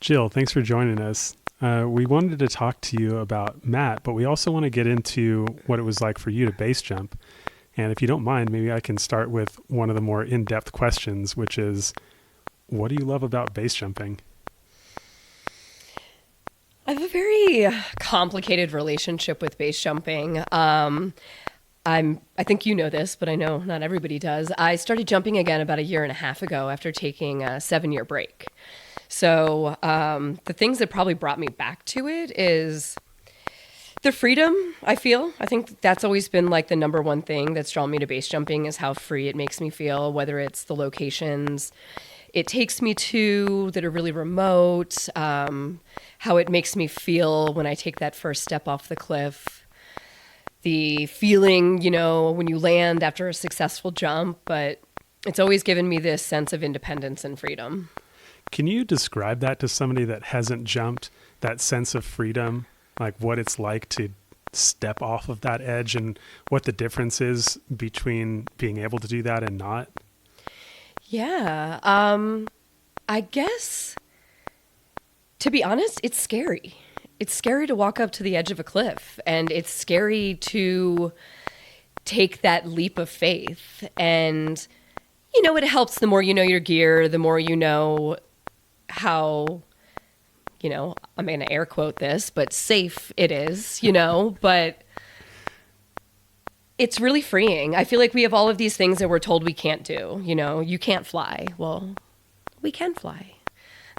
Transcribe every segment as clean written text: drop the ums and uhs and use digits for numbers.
Jill, thanks for joining us. We wanted to talk to you about Matt, but we also want to get into what it was like for you to base jump. And if you don't mind, maybe I can start with one of the more in-depth questions, which is, what do you love about base jumping? I have a very complicated relationship with base jumping. I think you know this, but I know not everybody does. I started jumping again about a year and a half ago after taking a 7-year break. So the things that probably brought me back to it is the freedom, I feel. I think that's always been like the number one thing that's drawn me to base jumping is how free it makes me feel, whether it's the locations it takes me to that are really remote, how it makes me feel when I take that first step off the cliff, the feeling, when you land after a successful jump, but it's always given me this sense of independence and freedom. Can you describe that to somebody that hasn't jumped, that sense of freedom, like what it's like to step off of that edge and what the difference is between being able to do that and not? Yeah, I guess, to be honest, it's scary. It's scary to walk up to the edge of a cliff, and it's scary to take that leap of faith. And, it helps the more you know your gear, the more you know how, I'm going to air quote this, but safe it is, but it's really freeing. I feel like we have all of these things that we're told we can't do. You can't fly. Well, we can fly.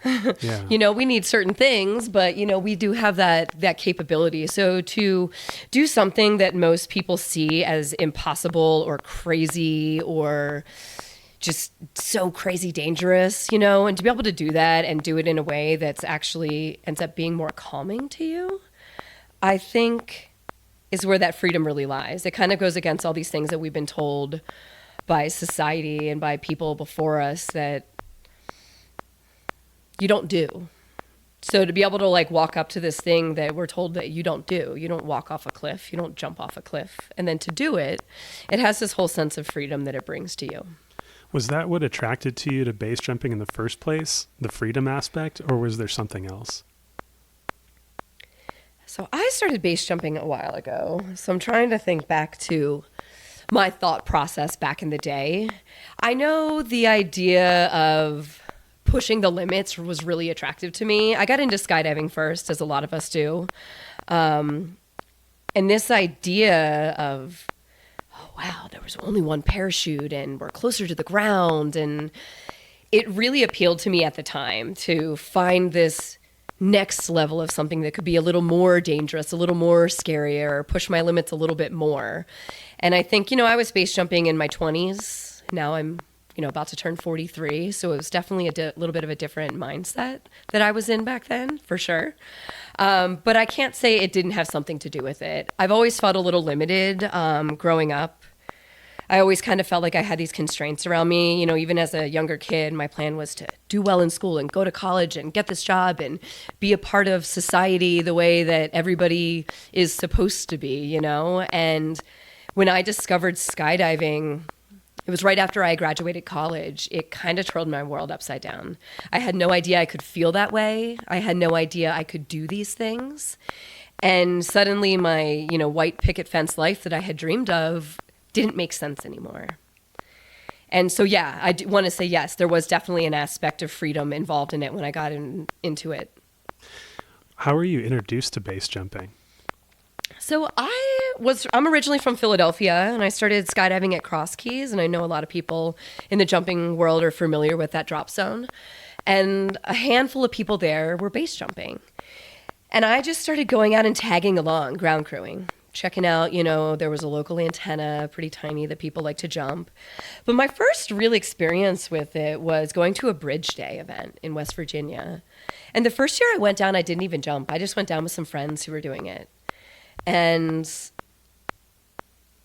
Yeah. We need certain things, but we do have that capability. So to do something that most people see as impossible or crazy or just so crazy dangerous, and to be able to do that and do it in a way that's actually ends up being more calming to you, I think is where that freedom really lies. It kind of goes against all these things that we've been told by society and by people before us that you don't do. So to be able to walk up to this thing that we're told that you don't do, you don't walk off a cliff, you don't jump off a cliff, and then to do it, it has this whole sense of freedom that it brings to you. Was that what attracted to you to base jumping in the first place, the freedom aspect, or was there something else? So I started base jumping a while ago. So I'm trying to think back to my thought process back in the day. I know the idea of pushing the limits was really attractive to me. I got into skydiving first, as a lot of us do. And this idea of, oh, wow, there was only one parachute and we're closer to the ground. And it really appealed to me at the time to find this next level of something that could be a little more dangerous, a little more scarier, push my limits a little bit more. And I think, I was base jumping in my 20s. Now I'm, about to turn 43. So it was definitely a little bit of a different mindset that I was in back then, for sure. But I can't say it didn't have something to do with it. I've always felt a little limited growing up. I always kind of felt like I had these constraints around me. Even as a younger kid, my plan was to do well in school and go to college and get this job and be a part of society the way that everybody is supposed to be, And when I discovered skydiving, it was right after I graduated college. It kind of twirled my world upside down. I had no idea I could feel that way. I had no idea I could do these things. And suddenly my, white picket fence life that I had dreamed of didn't make sense anymore. And so, yeah, I want to say yes, there was definitely an aspect of freedom involved in it when I got into it. How were you introduced to base jumping? So I'm originally from Philadelphia, and I started skydiving at Cross Keys, and I know a lot of people in the jumping world are familiar with that drop zone. And a handful of people there were base jumping. And I just started going out and tagging along, ground crewing, checking out, there was a local antenna, pretty tiny, that people like to jump. But my first real experience with it was going to a Bridge Day event in West Virginia. And the first year I went down, I didn't even jump. I just went down with some friends who were doing it. And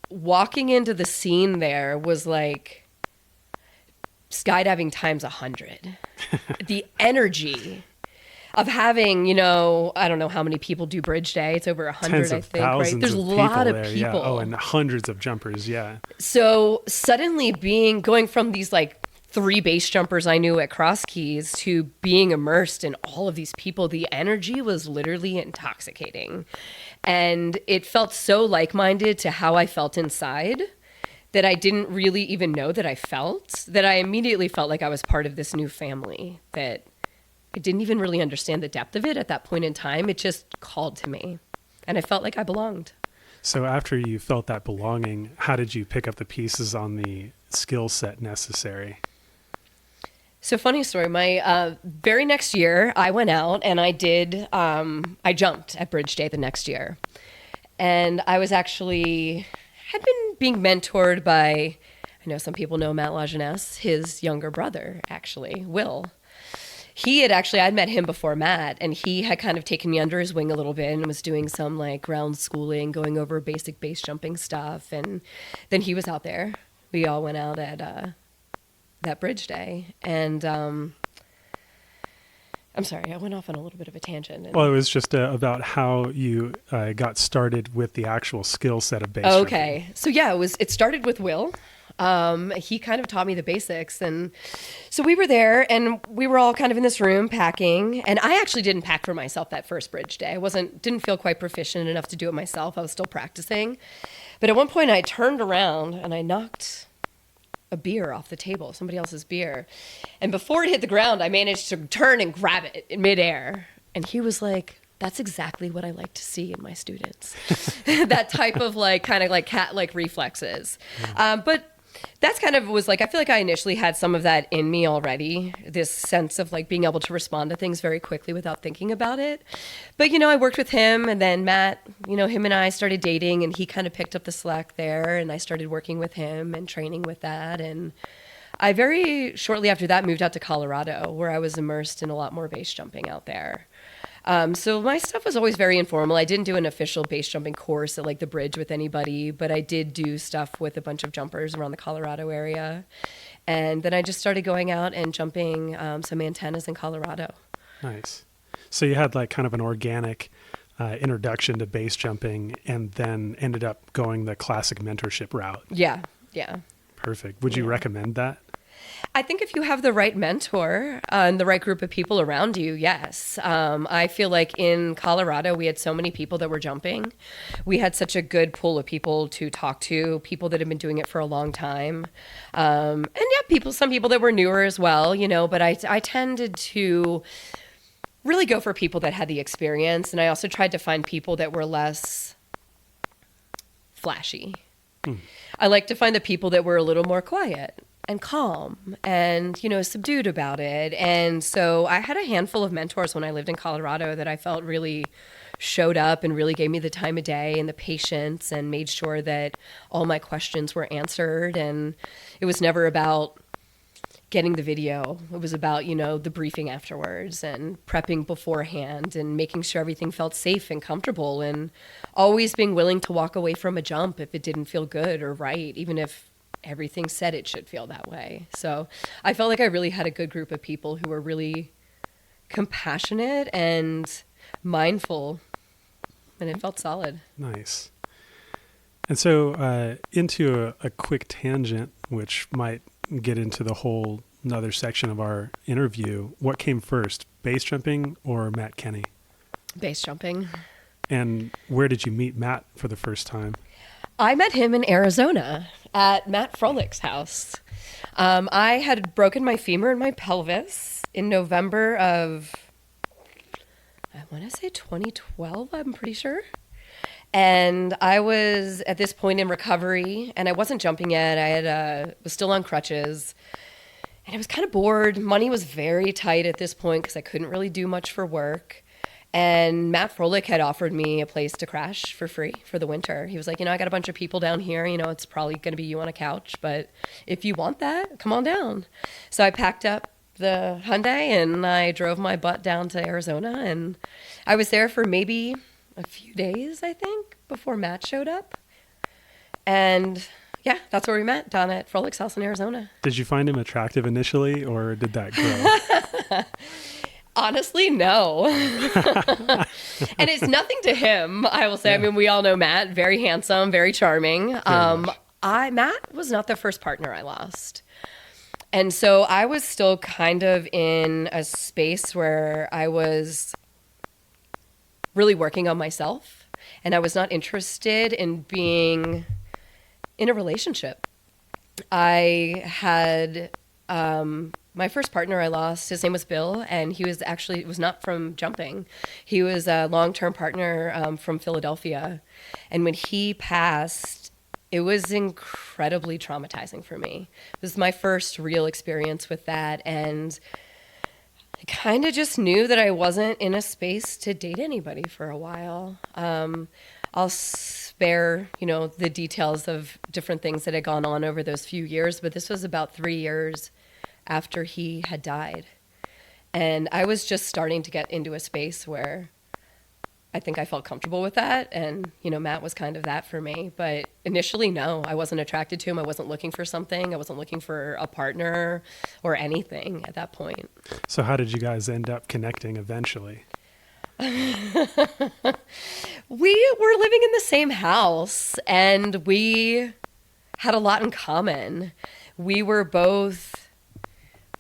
walking into the scene there was like skydiving times 100. The energy of having, I don't know how many people do Bridge Day. It's over 100, I think, right? There's a lot of people. Yeah. Oh, and hundreds of jumpers, yeah. So suddenly going from these 3 base jumpers I knew at Cross Keys to being immersed in all of these people, the energy was literally intoxicating. And it felt so like-minded to how I felt inside that I didn't really even know that I felt, that I immediately felt like I was part of this new family, that I didn't even really understand the depth of it at that point in time. It just called to me, and I felt like I belonged. So after you felt that belonging, how did you pick up the pieces on the skill set necessary? So funny story, my very next year, I went out and I jumped at Bridge Day the next year. And I was had been being mentored by, I know some people know Matt Lajeunesse, his younger brother, actually, Will. I'd met him before Matt, and he had kind of taken me under his wing a little bit and was doing some like ground schooling, going over basic base jumping stuff. And then he was out there. We all went out at that Bridge Day. And I'm sorry, I went off on a little bit of a tangent. Well, it was just about how you got started with the actual skill set of base Okay. jumping. So yeah, it started with Will. He kind of taught me the basics. And so we were there and we were all kind of in this room packing. And I actually didn't pack for myself that first Bridge Day. Didn't feel quite proficient enough to do it myself. I was still practicing. But at one point I turned around and I knocked a beer off the table, somebody else's beer. And before it hit the ground, I managed to turn and grab it in midair. And he was like, that's exactly what I like to see in my students. That type of kind of cat-like reflexes. But that's kind of was I feel like I initially had some of that in me already, this sense of being able to respond to things very quickly without thinking about it. But, I worked with him, and then Matt, him and I started dating, and he kind of picked up the slack there, and I started working with him and training with that. And I very shortly after that moved out to Colorado, where I was immersed in a lot more base jumping out there. So my stuff was always very informal. I didn't do an official base jumping course at the bridge with anybody, but I did do stuff with a bunch of jumpers around the Colorado area. And then I just started going out and jumping some antennas in Colorado. Nice. So you had kind of an organic introduction to base jumping and then ended up going the classic mentorship route. Yeah. Perfect. Would you recommend that? I think if you have the right mentor and the right group of people around you, yes. I feel like in Colorado, we had so many people that were jumping. We had such a good pool of people to talk to, people that have been doing it for a long time. And yeah, some people that were newer as well, but I tended to really go for people that had the experience. And I also tried to find people that were less flashy. I like to find the people that were a little more quiet and calm and, subdued about it. And so I had a handful of mentors when I lived in Colorado that I felt really showed up and really gave me the time of day and the patience and made sure that all my questions were answered. And it was never about getting the video. It was about, the briefing afterwards and prepping beforehand and making sure everything felt safe and comfortable and always being willing to walk away from a jump if it didn't feel good or right, even if everything said it should feel that way. So I felt like I really had a good group of people who were really compassionate and mindful, and it felt solid. Nice. And so into a quick tangent, which might get into the whole another section of our interview. What came first, base jumping or Matt Kenney? Base jumping. And where did you meet Matt for the first time? I met him in Arizona at Matt Froehlich's house. I had broken my femur in my pelvis in November of, I want to say 2012, I'm pretty sure. And I was at this point in recovery, and I wasn't jumping yet. I was still on crutches, and I was kind of bored. Money was very tight at this point because I couldn't really do much for work. And Matt Froehlich had offered me a place to crash for free for the winter. He was like, I got a bunch of people down here. It's probably going to be you on a couch, but if you want that, come on down. So I packed up the Hyundai and I drove my butt down to Arizona, and I was there for maybe a few days, I think, before Matt showed up. And yeah, that's where we met, down at Froehlich's house in Arizona. Did you find him attractive initially, or did that grow? Honestly, no. And it's nothing to him, I will say. Yeah. I mean, we all know Matt, very handsome, very charming. Matt was not the first partner I lost. And so I was still kind of in a space where I was really working on myself, and I was not interested in being in a relationship. I had my first partner I lost, his name was Bill, and he was not from jumping. He was a long-term partner from Philadelphia. And when he passed, it was incredibly traumatizing for me. It was my first real experience with that, and I kind of just knew that I wasn't in a space to date anybody for a while. I'll spare, the details of different things that had gone on over those few years, but this was about 3 years after he had died. And I was just starting to get into a space where I think I felt comfortable with that. And, Matt was kind of that for me. But initially, no, I wasn't attracted to him. I wasn't looking for something. I wasn't looking for a partner or anything at that point. So how did you guys end up connecting eventually? We were living in the same house, and we had a lot in common. We were both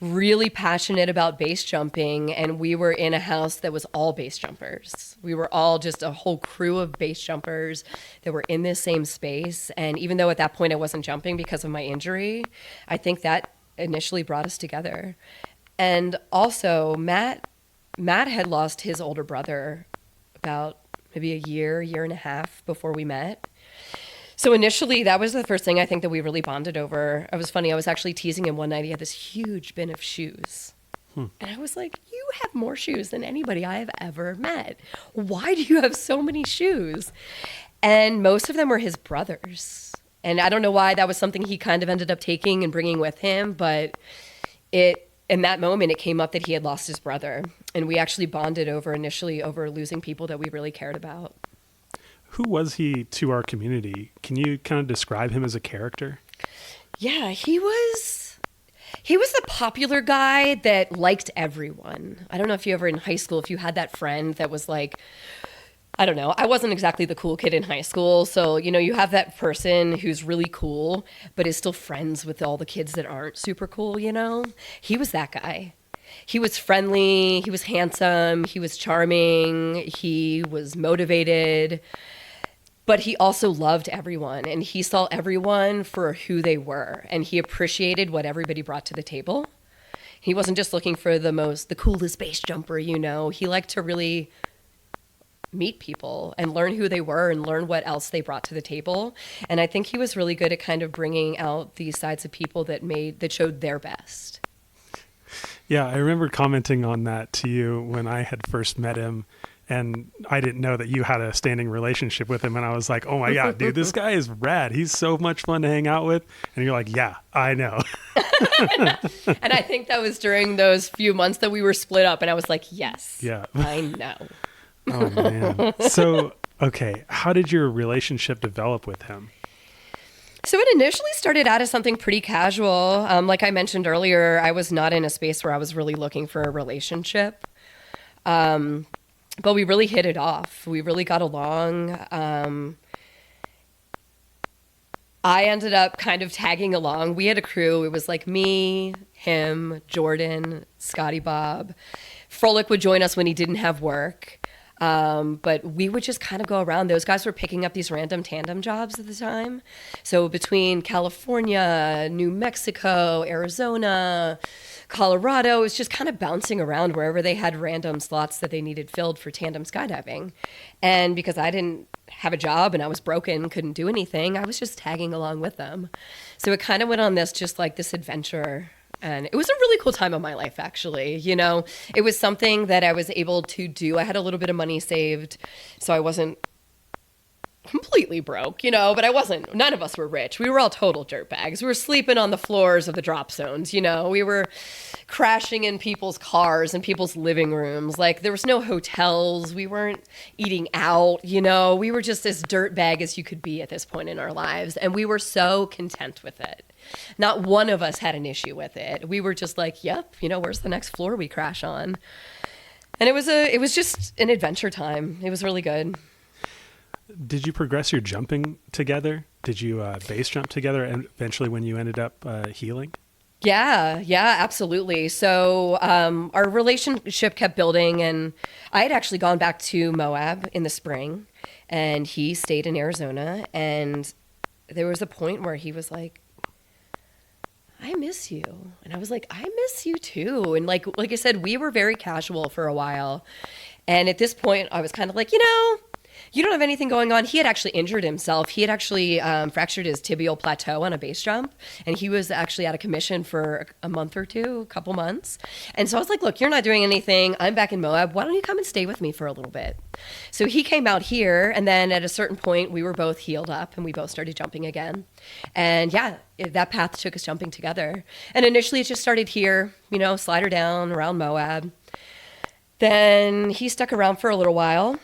really passionate about base jumping, and we were in a house that was all base jumpers. We were all just a whole crew of base jumpers that were in this same space. And even though at that point I wasn't jumping because of my injury, I think that initially brought us together. And also Matt had lost his older brother about maybe a year and a half before we met. So initially, that was the first thing I think that we really bonded over. It was funny. I was actually teasing him one night. He had this huge bin of shoes. And I was like, you have more shoes than anybody I have ever met. Why do you have so many shoes? And most of them were his brothers. And I don't know why that was something he kind of ended up taking and bringing with him. But in that moment, it came up that he had lost his brother. And we actually bonded initially over losing people that we really cared about. Who was he to our community? Can you kind of describe him as a character? Yeah, he was the popular guy that liked everyone. I don't know if you ever in high school, if you had that friend that was like, I don't know, I wasn't exactly the cool kid in high school. So, you have that person who's really cool, but is still friends with all the kids that aren't super cool, He was that guy. He was friendly, he was handsome, he was charming, he was motivated. But he also loved everyone, and he saw everyone for who they were, and he appreciated what everybody brought to the table. He wasn't just looking for the coolest base jumper, He liked to really meet people and learn who they were and learn what else they brought to the table. And I think he was really good at kind of bringing out these sides of people that showed their best. Yeah, I remember commenting on that to you when I had first met him. And I didn't know that you had a standing relationship with him. And I was like, oh my God, dude, this guy is rad. He's so much fun to hang out with. And you're like, yeah, I know. And I think that was during those few months that we were split up. And I was like, yes, yeah, I know. Oh, man. So, okay, how did your relationship develop with him? So it initially started out as something pretty casual. Like I mentioned earlier, I was not in a space where I was really looking for a relationship. But we really hit it off. We really got along. I ended up kind of tagging along. We had a crew. It was like me, him, Jordan, Scotty Bob. Frolic would join us when he didn't have work. But we would just kind of go around. Those guys were picking up these random tandem jobs at the time. So between California, New Mexico, Arizona, Colorado, it was just kind of bouncing around wherever they had random slots that they needed filled for tandem skydiving. And because I didn't have a job and I was broken, couldn't do anything, I was just tagging along with them. So it kind of went on this adventure. And it was a really cool time of my life, actually. It was something that I was able to do. I had a little bit of money saved, so I wasn't completely broke, but I wasn't. None of us were rich. We were all total dirtbags. We were sleeping on the floors of the drop zones, We were crashing in people's cars and people's living rooms. Like, there was no hotels. We weren't eating out, We were just as dirtbag as you could be at this point in our lives, and we were so content with it. Not one of us had an issue with it. We were just like, yep, where's the next floor we crash on? And it was just an adventure time. It was really good. Did you progress your jumping together? Did you base jump together and eventually when you ended up healing? Yeah, absolutely. So our relationship kept building, and I had actually gone back to Moab in the spring, and he stayed in Arizona. And there was a point where he was like, I miss you. And I was like, I miss you too. And like I said, we were very casual for a while. And at this point, I was kind of like, you don't have anything going on. He had actually injured himself. He had actually fractured his tibial plateau on a base jump. And he was actually out of commission for a month or two, a couple months. And so I was like, look, you're not doing anything. I'm back in Moab. Why don't you come and stay with me for a little bit? So he came out here. And then at a certain point, we were both healed up and we both started jumping again. And yeah, that path took us jumping together. And initially it just started here, slider down around Moab. Then he stuck around for a little while.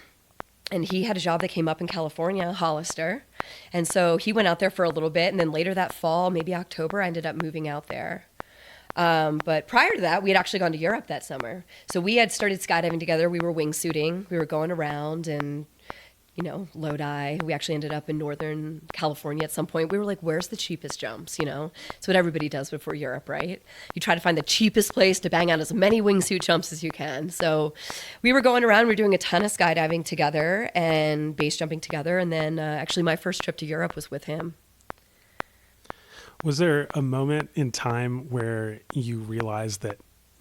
And he had a job that came up in California, Hollister. And so he went out there for a little bit. And then later that fall, maybe October, I ended up moving out there. But prior to that, we had actually gone to Europe that summer. So we had started skydiving together. We were wingsuiting. We were going around and, Lodi. We actually ended up in Northern California at some point. We were like, where's the cheapest jumps? It's what everybody does before Europe, right? You try to find the cheapest place to bang out as many wingsuit jumps as you can. So we were going around. We were doing a ton of skydiving together and base jumping together. And then actually my first trip to Europe was with him. Was there a moment in time where you realized that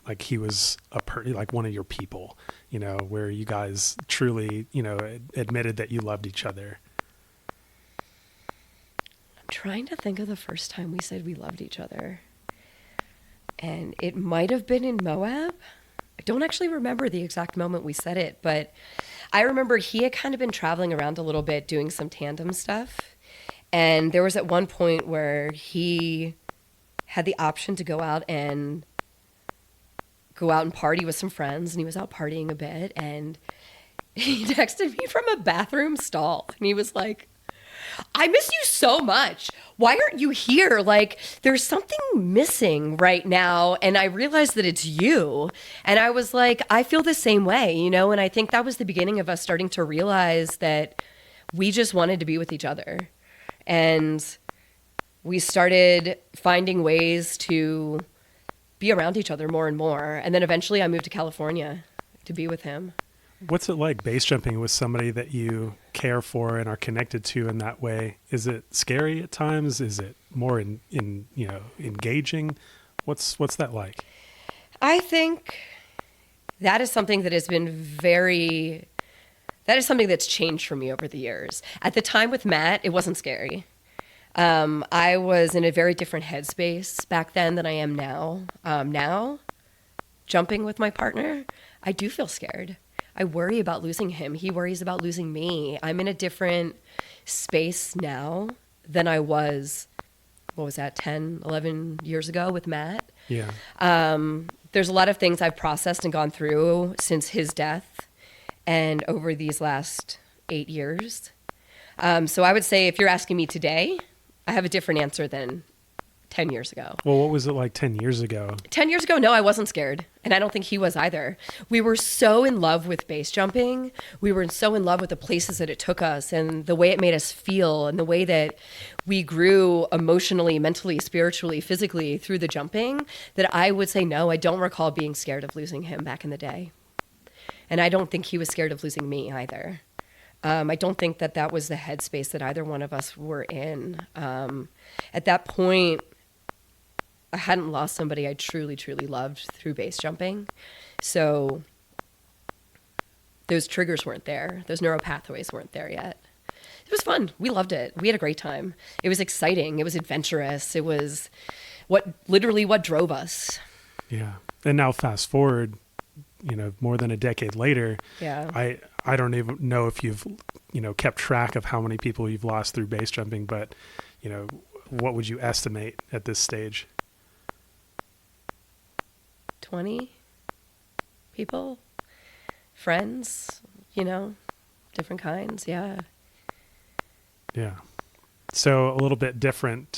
like he was like one of your people, where you guys truly, admitted that you loved each other? I'm trying to think of the first time we said we loved each other. And it might have been in Moab. I don't actually remember the exact moment we said it, but I remember he had kind of been traveling around a little bit doing some tandem stuff. And there was at one point where he had the option to go out and party with some friends, and he was out partying a bit, and he texted me from a bathroom stall, and he was like, I miss you so much. Why aren't you here? Like, there's something missing right now, and I realized that it's you. And I was like, I feel the same way, and I think that was the beginning of us starting to realize that we just wanted to be with each other. And we started finding ways to be around each other more and more. And then eventually I moved to California to be with him. What's it like base jumping with somebody that you care for and are connected to in that way? Is it scary at times? Is it more engaging? What's that like? I think that is something that has been that is something that's changed for me over the years. At the time with Matt, it wasn't scary. I was in a very different headspace back then than I am now. Now, jumping with my partner, I do feel scared. I worry about losing him. He worries about losing me. I'm in a different space now than I was, 10, 11 years ago with Matt. Yeah. There's a lot of things I've processed and gone through since his death and over these last 8 years. So I would say if you're asking me today, I have a different answer than 10 years ago. Well, what was it like 10 years ago? 10 years ago, no, I wasn't scared. And I don't think he was either. We were so in love with base jumping. We were so in love with the places that it took us and the way it made us feel and the way that we grew emotionally, mentally, spiritually, physically through the jumping, that I would say, no, I don't recall being scared of losing him back in the day. And I don't think he was scared of losing me either. I don't think that was the headspace that either one of us were in. At that point, I hadn't lost somebody I truly, truly loved through base jumping. So those triggers weren't there. Those neural pathways weren't there yet. It was fun. We loved it. We had a great time. It was exciting. It was adventurous. It was literally what drove us. Yeah. And now fast forward, more than a decade later, yeah. I don't even know if you've, kept track of how many people you've lost through base jumping, but, what would you estimate at this stage? 20 people, friends, different kinds. Yeah. Yeah. So a little bit different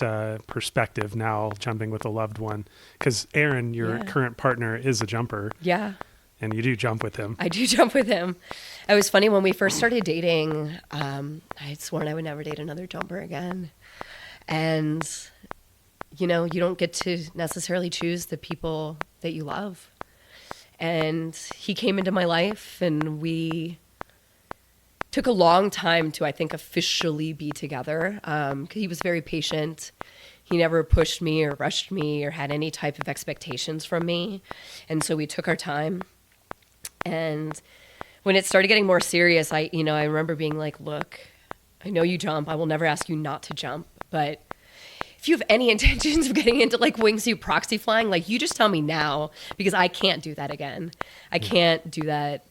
perspective now jumping with a loved one, because Aaron, your current partner, is a jumper. Yeah. And you do jump with him. I do jump with him. It was funny when we first started dating. I had sworn I would never date another jumper again. And you know, you don't get to necessarily choose the people that you love. And he came into my life, and we took a long time to, I think, officially be together. 'Cause he was very patient. He never pushed me or rushed me or had any type of expectations from me. And so we took our time. And when it started getting more serious, I remember being like, look, I know you jump. I will never ask you not to jump. But if you have any intentions of getting into like wingsuit proxy flying, like you just tell me now, because I can't do that again. I can't do that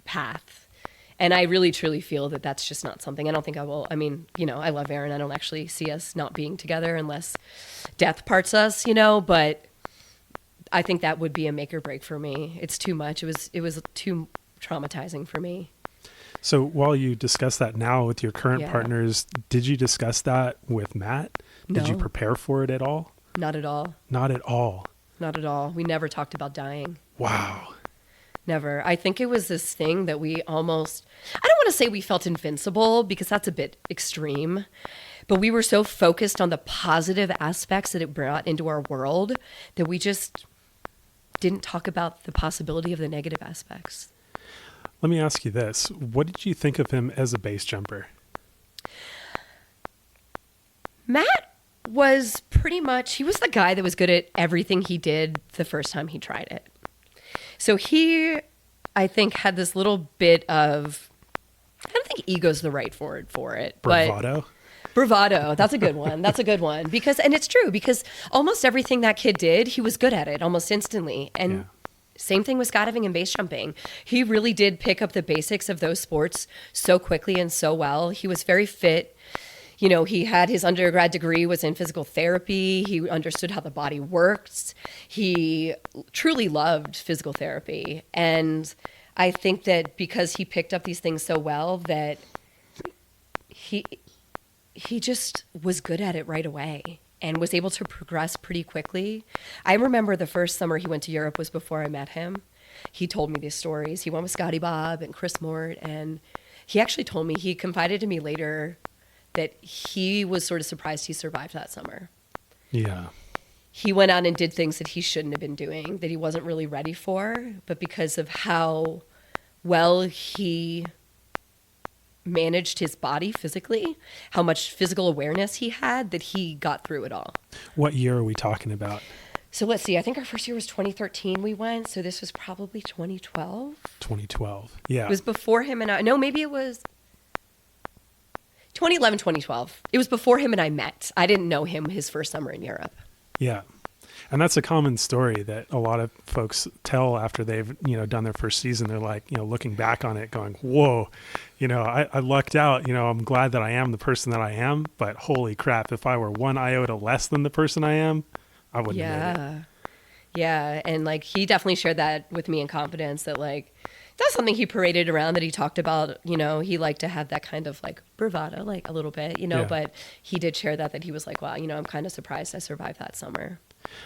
path. And I really, truly feel that that's just not something. I don't think I will. I mean, you know, I love Aaron. I don't actually see us not being together unless death parts us, you know, but I think that would be a make or break for me. It's too much. It was too traumatizing for me. So while you discuss that now with your current partners, did you discuss that with Matt? Did you prepare for it at all? Not at all. Not at all. Not at all. We never talked about dying. Wow. Never. I think it was this thing that we almost, I don't want to say we felt invincible because that's a bit extreme, but we were so focused on the positive aspects that it brought into our world that we just didn't talk about the possibility of the negative aspects. Let me ask you this. What did you think of him as a base jumper? Matt was pretty much, he was the guy that was good at everything he did the first time he tried it. So he, I think, had this little bit of, I don't think ego's the right word for it. Bravado? But bravado. That's a good one. That's a good one. Because, and it's true, because almost everything that kid did, he was good at it almost instantly. And same thing with skydiving and base jumping. He really did pick up the basics of those sports so quickly and so well. He was very fit. You know, he had his undergrad degree was in physical therapy. He understood how the body works. He truly loved physical therapy. And I think that because he picked up these things so well that he just was good at it right away and was able to progress pretty quickly. I remember the first summer he went to Europe was before I met him. He told me these stories. He went with Scotty Bob and Chris Mort, and he actually told me, he confided to me later that he was sort of surprised he survived that summer. Yeah. He went out and did things that he shouldn't have been doing, that he wasn't really ready for, but because of how well he managed his body physically, how much physical awareness he had, that he got through it all. What year are we talking about? So let's see. I think our first year was 2013 we went, so this was probably 2012. 2012. Yeah. It was before him and I. No, maybe it was 2011, 2012. It was before him and I met. I didn't know him his first summer in Europe. Yeah. And that's a common story that a lot of folks tell after they've, you know, done their first season. They're like, you know, looking back on it going, whoa, you know, I lucked out. You know, I'm glad that I am the person that I am, but holy crap, if I were one iota less than the person I am, I wouldn't have made it. Yeah. And like, he definitely shared that with me in confidence, that like, that's something he paraded around, that he talked about. You know, he liked to have that kind of like bravado, like a little bit, you know, but he did share that he was like, wow, you know, I'm kind of surprised I survived that summer.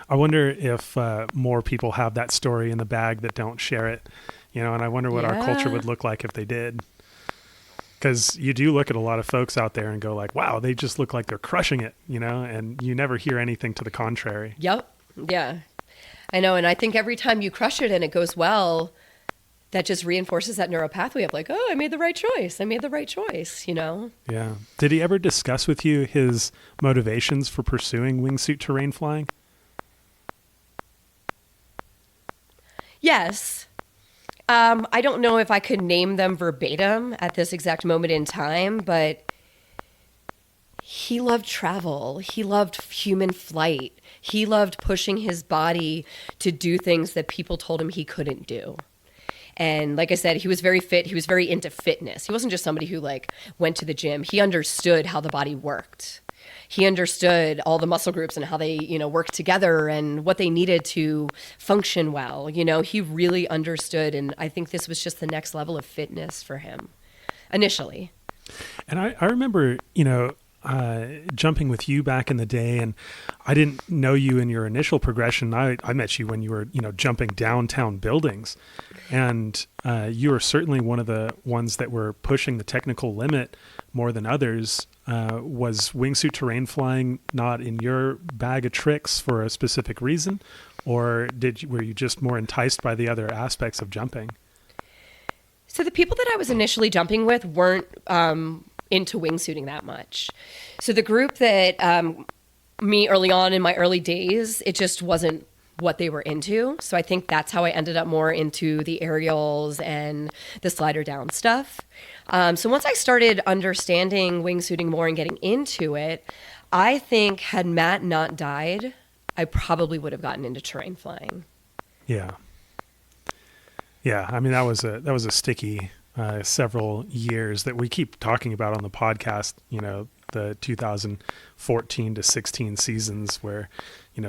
I wonder if more people have that story in the bag that don't share it, you know, and I wonder what our culture would look like if they did. Because you do look at a lot of folks out there and go like, wow, they just look like they're crushing it, you know, and you never hear anything to the contrary. Yep. Yeah, I know. And I think every time you crush it and it goes well, that just reinforces that neural pathway of like, oh, I made the right choice. I made the right choice, you know? Yeah. Did he ever discuss with you his motivations for pursuing wingsuit terrain flying? Yes. I don't know if I could name them verbatim at this exact moment in time, but he loved travel. He loved human flight. He loved pushing his body to do things that people told him he couldn't do. And like I said, he was very fit. He was very into fitness. He wasn't just somebody who like went to the gym. He understood how the body worked. He understood all the muscle groups and how they, you know, worked together and what they needed to function well. You know, he really understood. And I think this was just the next level of fitness for him initially. And I remember, you know, jumping with you back in the day, and I didn't know you in your initial progression. I met you when you were, jumping downtown buildings, and you were certainly one of the ones that were pushing the technical limit more than others. Was wingsuit terrain flying not in your bag of tricks for a specific reason, or were you just more enticed by the other aspects of jumping? So the people that I was initially jumping with weren't into wingsuiting that much. So the group that me early on in my early days, it just wasn't what they were into. So I think that's how I ended up more into the aerials and the slider down stuff. So once I started understanding wingsuiting more and getting into it, I think had Matt not died, I probably would have gotten into terrain flying. Yeah. Yeah. I mean, that was a sticky several years that we keep talking about on the podcast, the 2014 to 16 seasons where,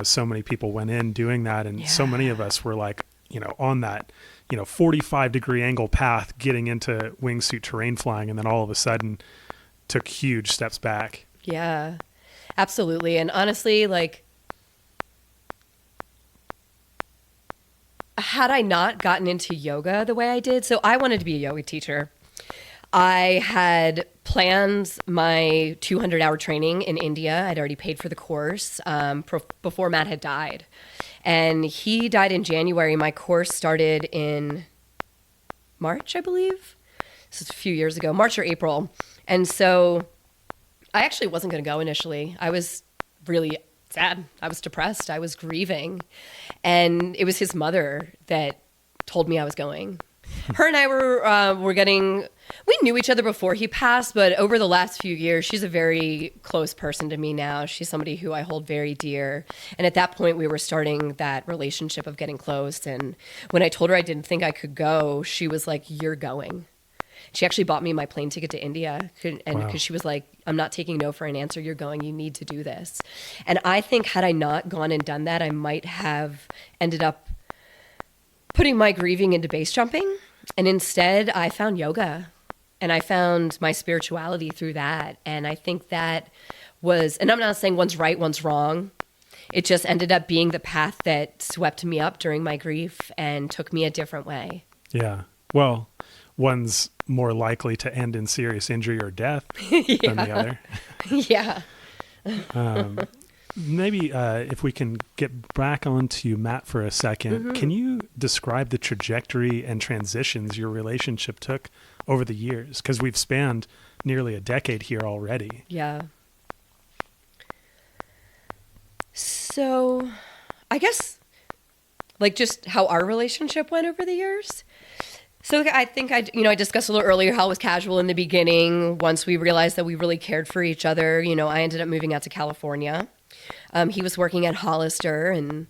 so many people went in doing that. And so many of us were like, on that, 45-degree angle path getting into wingsuit terrain flying. And then all of a sudden took huge steps back. Yeah, absolutely. And honestly, like, had I not gotten into yoga the way I did, so I wanted to be a yoga teacher. I had planned my 200-hour training in India. I'd already paid for the course before Matt had died. And he died in January. My course started in March, I believe. This is a few years ago, March or April. And so I actually wasn't going to go initially. I was really sad. I was depressed. I was grieving. And it was his mother that told me I was going. Her and I were we knew each other before he passed, but over the last few years, she's a very close person to me now. She's somebody who I hold very dear. And at that point, we were starting that relationship of getting close. And when I told her I didn't think I could go, she was like, "You're going." She actually bought me my plane ticket to India, and because she was like, "I'm not taking no for an answer. You're going. You need to do this." And I think had I not gone and done that, I might have ended up putting my grieving into base jumping. And instead, I found yoga, and I found my spirituality through that. And I think that was, and I'm not saying one's right, one's wrong. It just ended up being the path that swept me up during my grief and took me a different way. Yeah. Well, one's more likely to end in serious injury or death than the other. Yeah. Maybe if we can get back onto Matt for a second, can you describe the trajectory and transitions your relationship took over the years? Because we've spanned nearly a decade here already. Yeah. So I guess like just how our relationship went over the years. So I think I discussed a little earlier how it was casual in the beginning. Once we realized that we really cared for each other, I ended up moving out to California. He was working at Hollister, and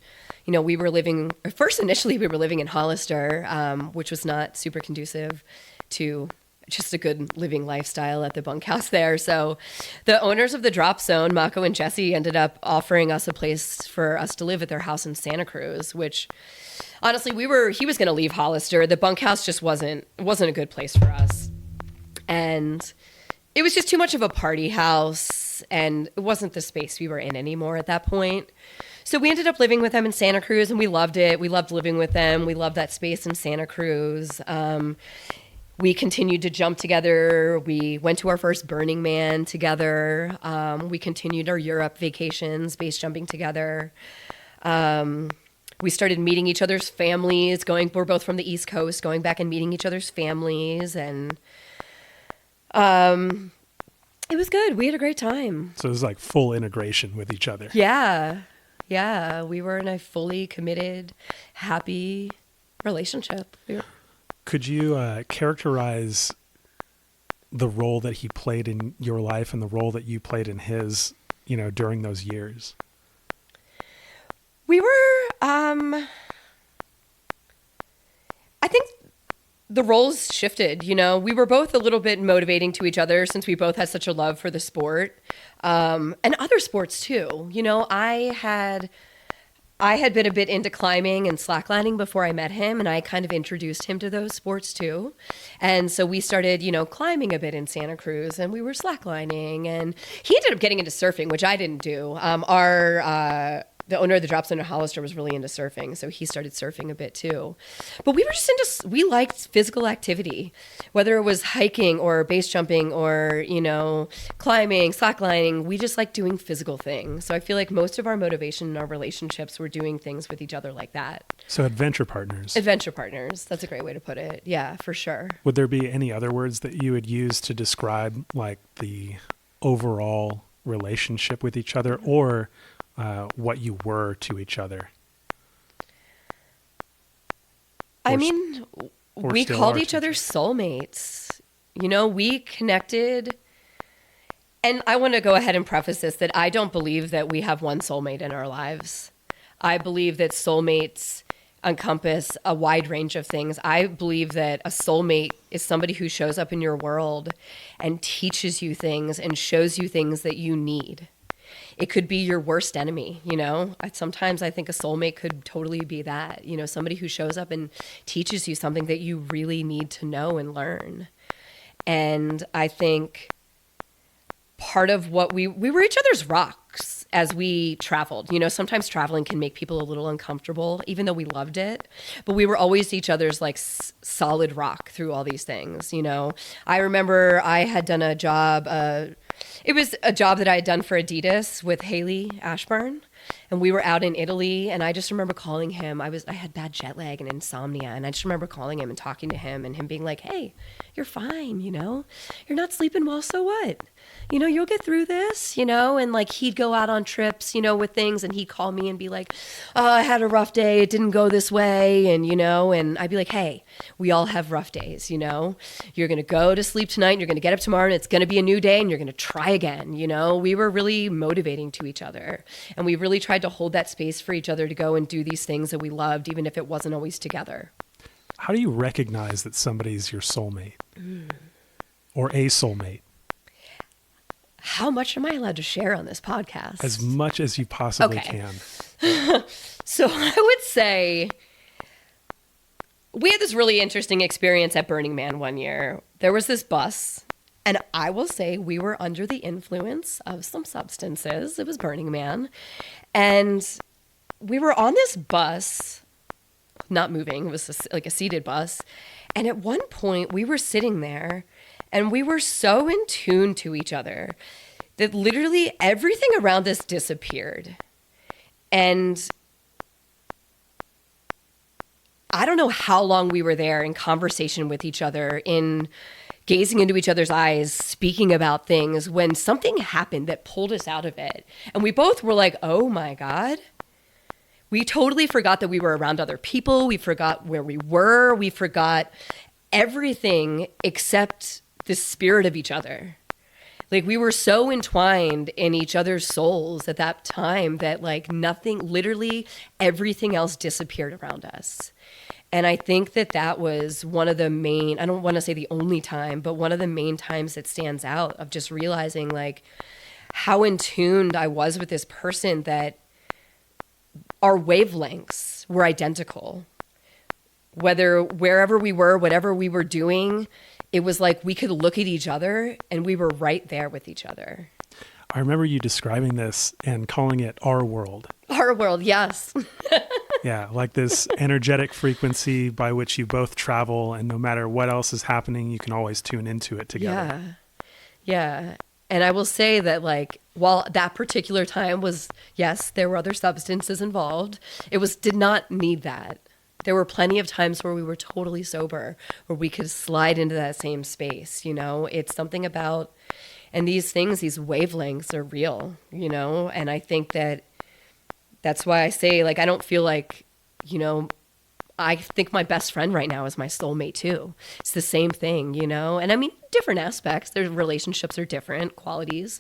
we were living in Hollister, which was not super conducive to just a good living lifestyle at the bunkhouse there. So the owners of the drop zone, Mako and Jesse, ended up offering us a place for us to live at their house in Santa Cruz, which honestly, he was going to leave Hollister. The bunkhouse just wasn't a good place for us. And it was just too much of a party house, and it wasn't the space we were in anymore at that point. So we ended up living with them in Santa Cruz, and we loved it. We loved living with them. We loved that space in Santa Cruz. We continued to jump together. We went to our first Burning Man together. We continued our Europe vacations, base jumping together. We started meeting each other's families. We're both from the East Coast, going back and meeting each other's families, and it was good. We had a great time. So it was like full integration with each other. Yeah. Yeah. We were in a fully committed, happy relationship. Could you characterize the role that he played in your life and the role that you played in his, during those years? We were, I think the roles shifted, we were both a little bit motivating to each other since we both had such a love for the sport, and other sports too. I had been a bit into climbing and slacklining before I met him, and I kind of introduced him to those sports too. And so we started, climbing a bit in Santa Cruz, and we were slacklining, and he ended up getting into surfing, which I didn't do. The owner of the Drop Center Hollister was really into surfing, so he started surfing a bit too. But we were just we liked physical activity, whether it was hiking or base jumping or, climbing, slacklining. We just like doing physical things. So I feel like most of our motivation in our relationships were doing things with each other like that. So adventure partners. Adventure partners. That's a great way to put it. Yeah, for sure. Would there be any other words that you would use to describe like the overall relationship with each other, or what you were to each other? We called each other soulmates. We connected. And I want to go ahead and preface this that I don't believe that we have one soulmate in our lives. I believe that soulmates encompass a wide range of things. I believe that a soulmate is somebody who shows up in your world and teaches you things and shows you things that you need. It could be your worst enemy, Sometimes I think a soulmate could totally be that, somebody who shows up and teaches you something that you really need to know and learn. And I think part of what we were each other's rocks as we traveled. Sometimes traveling can make people a little uncomfortable, even though we loved it. But we were always each other's solid rock through all these things. I remember I had done a job. It was a job that I had done for Adidas with Haley Ashburn. And we were out in Italy, and I just remember calling him. I had bad jet lag and insomnia, and I just remember calling him and talking to him and him being like, "Hey, you're fine, you're not sleeping well, so what? You'll get through this, and he'd go out on trips, with things, and he'd call me and be like, "Oh, I had a rough day. It didn't go this way." And, and I'd be like, "Hey, we all have rough days, You're going to go to sleep tonight, and you're going to get up tomorrow, and it's going to be a new day, and you're going to try again." We were really motivating to each other, and we really tried to hold that space for each other to go and do these things that we loved, even if it wasn't always together. How do you recognize that somebody's your soulmate or a soulmate? How much am I allowed to share on this podcast? As much as you possibly can. So I would say we had this really interesting experience at Burning Man one year. There was this bus, and I will say we were under the influence of some substances. It was Burning Man. And we were on this bus, not moving. It was like a seated bus. And at one point, we were sitting there, and we were so in tune to each other that literally everything around us disappeared. And I don't know how long we were there in conversation with each other, in gazing into each other's eyes, speaking about things, when something happened that pulled us out of it. And we both were like, oh my God. We totally forgot that we were around other people. We forgot where we were. We forgot everything except the spirit of each other. We were so entwined in each other's souls at that time that nothing, literally everything else disappeared around us. And I think that was one of the main, I don't want to say the only time, but one of the main times that stands out of just realizing how in tuned I was with this person, that our wavelengths were identical. Wherever we were, whatever we were doing, it was we could look at each other and we were right there with each other. I remember you describing this and calling it our world. Our world, yes. Yeah, this energetic frequency by which you both travel, and no matter what else is happening, you can always tune into it together. Yeah. And I will say that while that particular time was, yes, there were other substances involved, did not need that. There were plenty of times where we were totally sober, where we could slide into that same space. It's something about, and these things, these wavelengths are real, and I think that's why I say, I don't feel I think my best friend right now is my soulmate too. It's the same thing, and I mean, different aspects. Their relationships are different, qualities,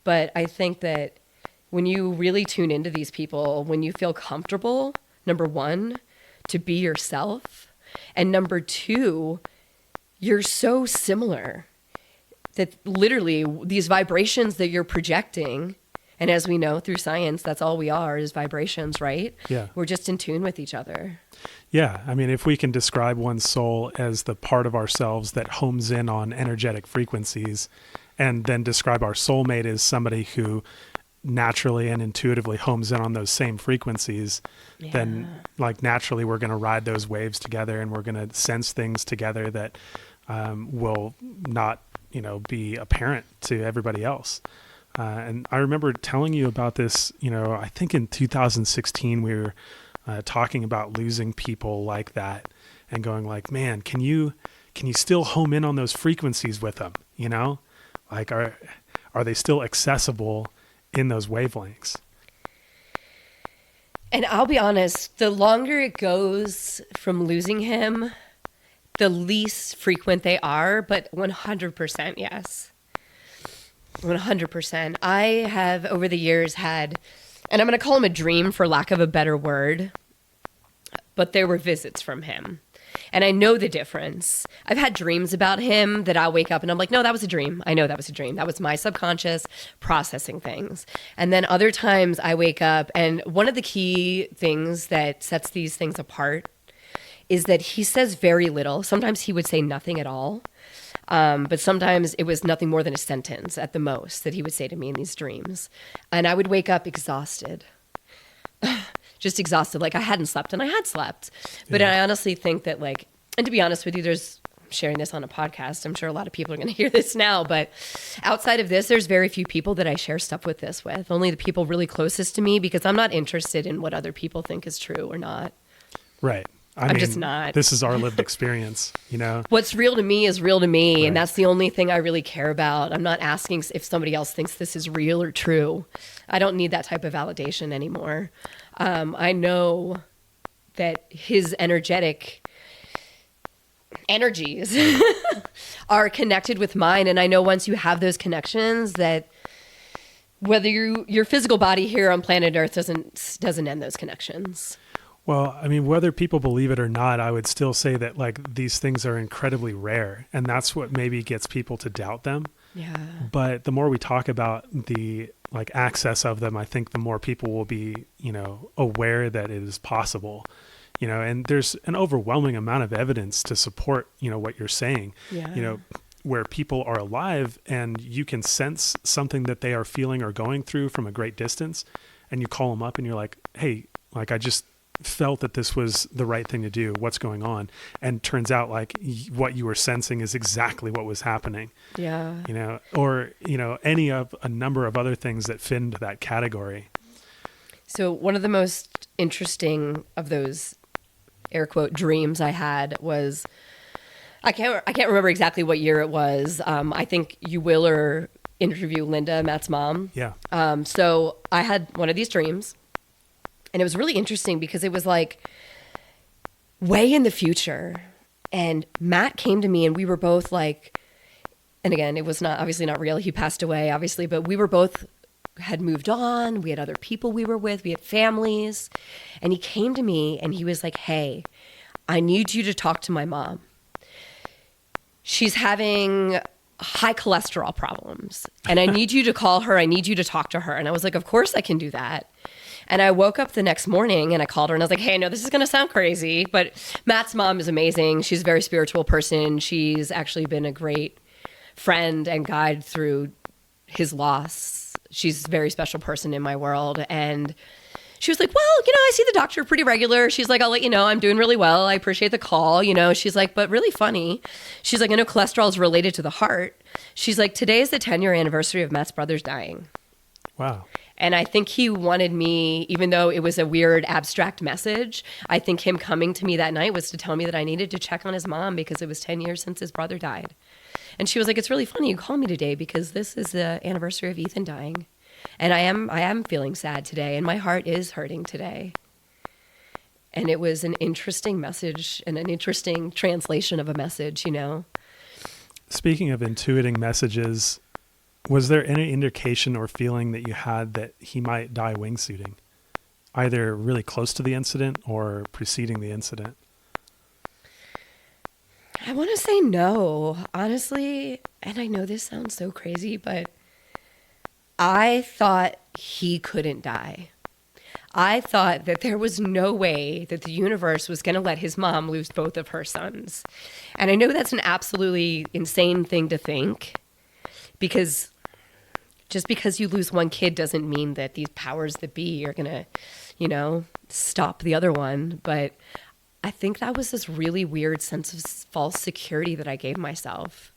but I think that when you really tune into these people, when you feel comfortable, number one, to be yourself, and number two, you're so similar that literally these vibrations that you're projecting And as we know through science, that's all we are is vibrations, right? Yeah. We're just in tune with each other. Yeah. I mean, if we can describe one's soul as the part of ourselves that homes in on energetic frequencies, and then describe our soulmate as somebody who naturally and intuitively homes in on those same frequencies, then like naturally we're going to ride those waves together, and we're going to sense things together that will not, be apparent to everybody else. And I remember telling you about this, I think in 2016, we were talking about losing people like that and going like, man, can you still home in on those frequencies with them? Like, are they still accessible in those wavelengths? And I'll be honest, the longer it goes from losing him, the least frequent they are, but 100% yes. 100%. I have over the years had, and I'm going to call him a dream for lack of a better word, but there were visits from him. And I know the difference. I've had dreams about him that I'll wake up and I'm like, no, that was a dream. I know that was a dream. That was my subconscious processing things. And then other times I wake up, and one of the key things that sets these things apart is that he says very little. Sometimes he would say nothing at all. But sometimes it was nothing more than a sentence at the most that he would say to me in these dreams. And I would wake up exhausted. Just exhausted, like I hadn't slept, and I had slept. But I honestly think that, like, and to be honest with you, I'm sharing this on a podcast. I'm sure a lot of people are going to hear this now, but outside of this, there's very few people that I share stuff with this with. Only the people really closest to me, because I'm not interested in what other people think is true or not. Right. I'm just not. This is our lived experience, What's real to me is real to me, Right. and that's the only thing I really care about. I'm not asking if somebody else thinks this is real or true. I don't need that type of validation anymore. I know that his energetic energies are connected with mine, and I know once you have those connections that whether your physical body here on planet Earth doesn't end those connections. Well, I mean, whether people believe it or not, I would still say that like these things are incredibly rare, and that's what maybe gets people to doubt them. Yeah. But the more we talk about the like access of them, I think the more people will be, aware that it is possible, and there's an overwhelming amount of evidence to support, what you're saying, Yeah. Where people are alive and you can sense something that they are feeling or going through from a great distance, and you call them up and you're like, hey, like I just felt that this was the right thing to do. What's going on? And turns out like what you were sensing is exactly what was happening. Yeah. Or any of a number of other things that fit into that category. So one of the most interesting of those air quote dreams I had was, I can't remember exactly what year it was. I think you will or interview Linda, Matt's mom. Yeah. So I had one of these dreams. And it was really interesting because it was like way in the future. And Matt came to me and we were both like, and again, it was obviously not real. He passed away, obviously, but we were both had moved on. We had other people we were with. We had families. And he came to me and he was like, hey, I need you to talk to my mom. She's having high cholesterol problems. And I need you to call her. I need you to talk to her. And I was like, of course I can do that. And I woke up the next morning and I called her and I was like, hey, I know this is going to sound crazy, but Matt's mom is amazing. She's a very spiritual person. She's actually been a great friend and guide through his loss. She's a very special person in my world. And she was like, well, I see the doctor pretty regular. She's like, I'll let you know I'm doing really well. I appreciate the call. She's like, but really funny. She's like, I know cholesterol is related to the heart. She's like, today is the 10-year anniversary of Matt's brother's dying. Wow. And I think he wanted me, even though it was a weird abstract message, I think him coming to me that night was to tell me that I needed to check on his mom because it was 10 years since his brother died. And she was like, it's really funny you called me today because this is the anniversary of Ethan dying. And I am feeling sad today and my heart is hurting today. And it was an interesting message and an interesting translation of a message, Speaking of intuiting messages, was there any indication or feeling that you had that he might die wingsuiting, either really close to the incident or preceding the incident? I want to say no, honestly. And I know this sounds so crazy, but I thought he couldn't die. I thought that there was no way that the universe was going to let his mom lose both of her sons. And I know that's an absolutely insane thing to think, because just because you lose one kid doesn't mean that these powers that be are going to, stop the other one. But I think that was this really weird sense of false security that I gave myself.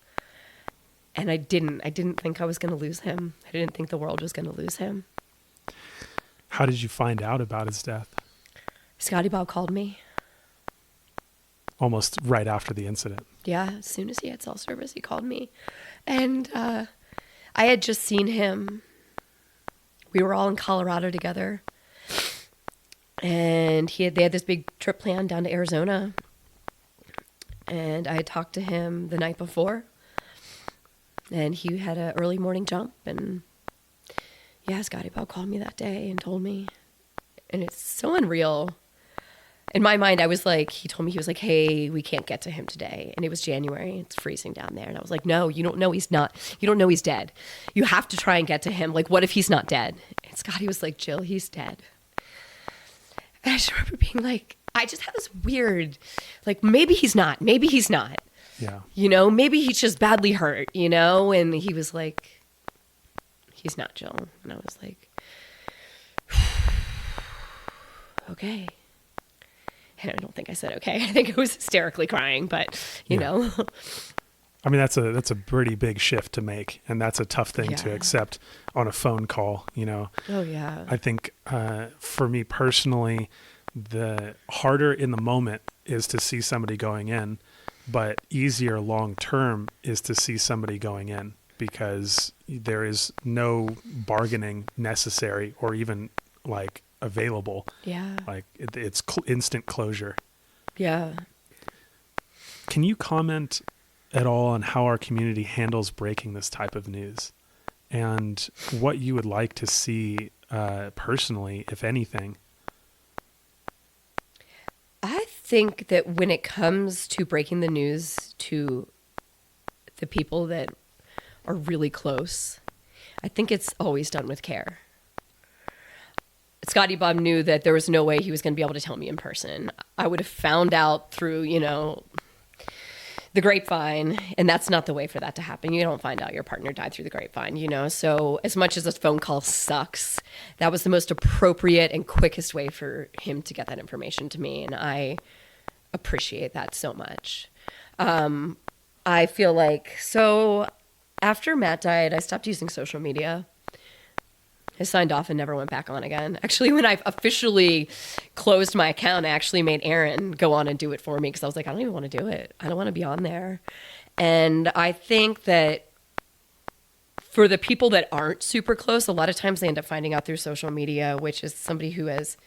And I didn't think I was going to lose him. I didn't think the world was going to lose him. How did you find out about his death? Scotty Bob called me. Almost right after the incident. Yeah, as soon as he had cell service, he called me. And I had just seen him. We were all in Colorado together. And they had this big trip planned down to Arizona. And I had talked to him the night before. And he had an early morning jump. And yeah, Scotty Bob called me that day and told me. And it's so unreal. In my mind, I was like, he told me, he was like, hey, we can't get to him today. And it was January. It's freezing down there. And I was like, no, you don't know he's not. You don't know he's dead. You have to try and get to him. Like, what if he's not dead? And Scotty was like, Jill, he's dead. And I just remember being like, I just had this weird, like, maybe he's not. Maybe he's not. Yeah. Maybe he's just badly hurt, And he was like, he's not, Jill. And I was like, okay. And I don't think I said okay. I think I was hysterically crying, but you know. I mean, that's a pretty big shift to make, and that's a tough thing to accept on a phone call, Oh yeah. I think for me personally, the harder in the moment is to see somebody going in, but easier long term is to see somebody going in, because there is no bargaining necessary or even like available. Yeah. Like it's instant closure. Yeah. Can you comment at all on how our community handles breaking this type of news, and what you would like to see personally, if anything? I think that when it comes to breaking the news to the people that are really close, I think it's always done with care. Scotty Bob knew that there was no way he was going to be able to tell me in person. I would have found out through, the grapevine, and that's not the way for that to happen. You don't find out your partner died through the grapevine, So as much as a phone call sucks, that was the most appropriate and quickest way for him to get that information to me, and I appreciate that so much. I feel like, so after Matt died, I stopped using social media. I signed off and never went back on again. Actually, when I officially closed my account, I actually made Aaron go on and do it for me, because I was like, I don't even want to do it. I don't want to be on there. And I think that for the people that aren't super close, a lot of times they end up finding out through social media, which is somebody who has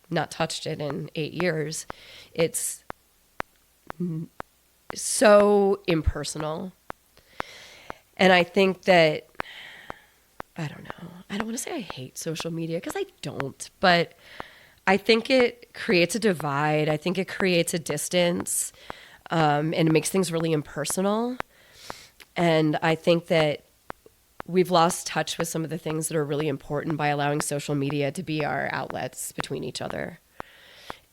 not touched it in 8 years. It's so impersonal. And I think that, I don't know. I don't want to say I hate social media, because I don't, but I think it creates a divide. I think it creates a distance, and it makes things really impersonal. And I think that we've lost touch with some of the things that are really important by allowing social media to be our outlets between each other.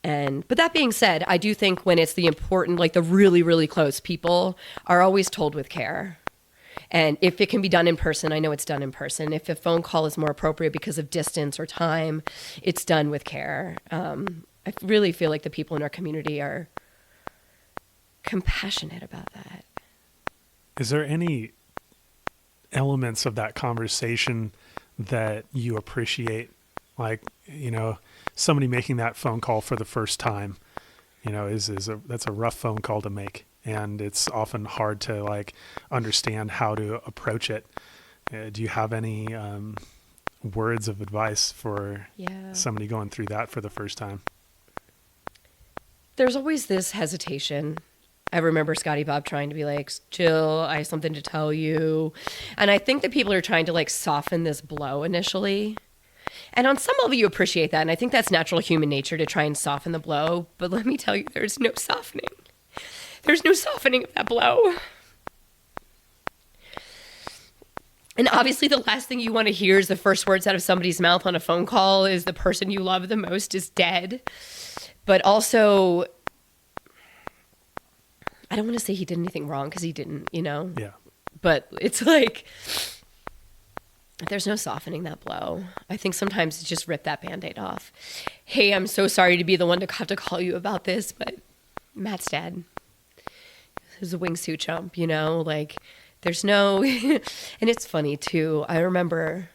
But that being said, I do think when it's the important, like the really, really close people are always told with care. And if it can be done in person, I know it's done in person. If a phone call is more appropriate because of distance or time, it's done with care. I really feel like the people in our community are compassionate about that. Is there any elements of that conversation that you appreciate? Like, somebody making that phone call for the first time, that's a rough phone call to make. And it's often hard to understand how to approach it. Do you have any words of advice for somebody going through that for the first time? There's always this hesitation. I remember Scotty Bob trying to be like, Jill, I have something to tell you. And I think that people are trying to soften this blow initially. And on some level you appreciate that. And I think that's natural human nature to try and soften the blow. But let me tell you, there's no softening. There's no softening of that blow. And obviously the last thing you want to hear is the first words out of somebody's mouth on a phone call is the person you love the most is dead. But also, I don't want to say he did anything wrong because he didn't, you know? Yeah. But it's like, there's no softening that blow. I think sometimes it's just rip that Band-Aid off. Hey, I'm so sorry to be the one to have to call you about this, but Matt's dead. He's a wingsuit chump, you know? Like, there's no... And it's funny, too. I remember...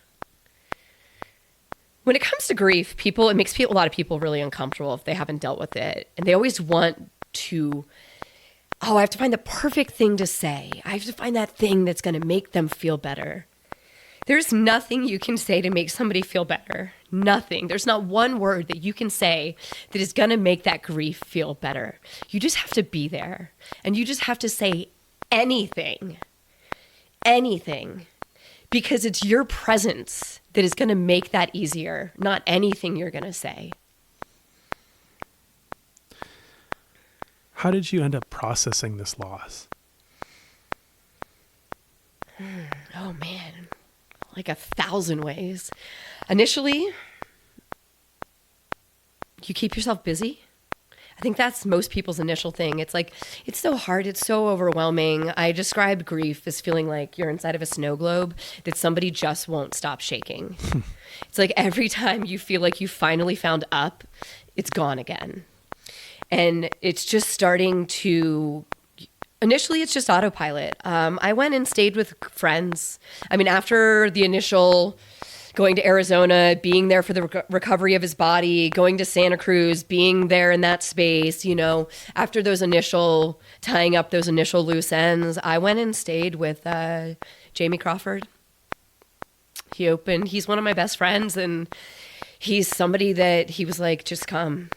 When it comes to grief, it makes a lot of people really uncomfortable if they haven't dealt with it. And they always want to... Oh, I have to find the perfect thing to say. I have to find that thing that's going to make them feel better. There's nothing you can say to make somebody feel better. Nothing. There's not one word that you can say that is going to make that grief feel better. You just have to be there. And you just have to say anything. Anything. Because it's your presence that is going to make that easier, not anything you're going to say. How did you end up processing this loss? Oh, man. Like 1,000 ways. Initially, you keep yourself busy. I think that's most people's initial thing. It's like, it's so hard. It's so overwhelming. I described grief as feeling like you're inside of a snow globe that somebody just won't stop shaking. It's like every time you feel like you finally found up, it's gone again. And it's just starting to... Initially, it's just autopilot. I went and stayed with friends. I mean, after the initial going to Arizona, being there for the recovery of his body, going to Santa Cruz, being there in that space, you know, after tying up those initial loose ends, I went and stayed with Jamie Crawford. He's one of my best friends, and he's somebody that he was like, just come.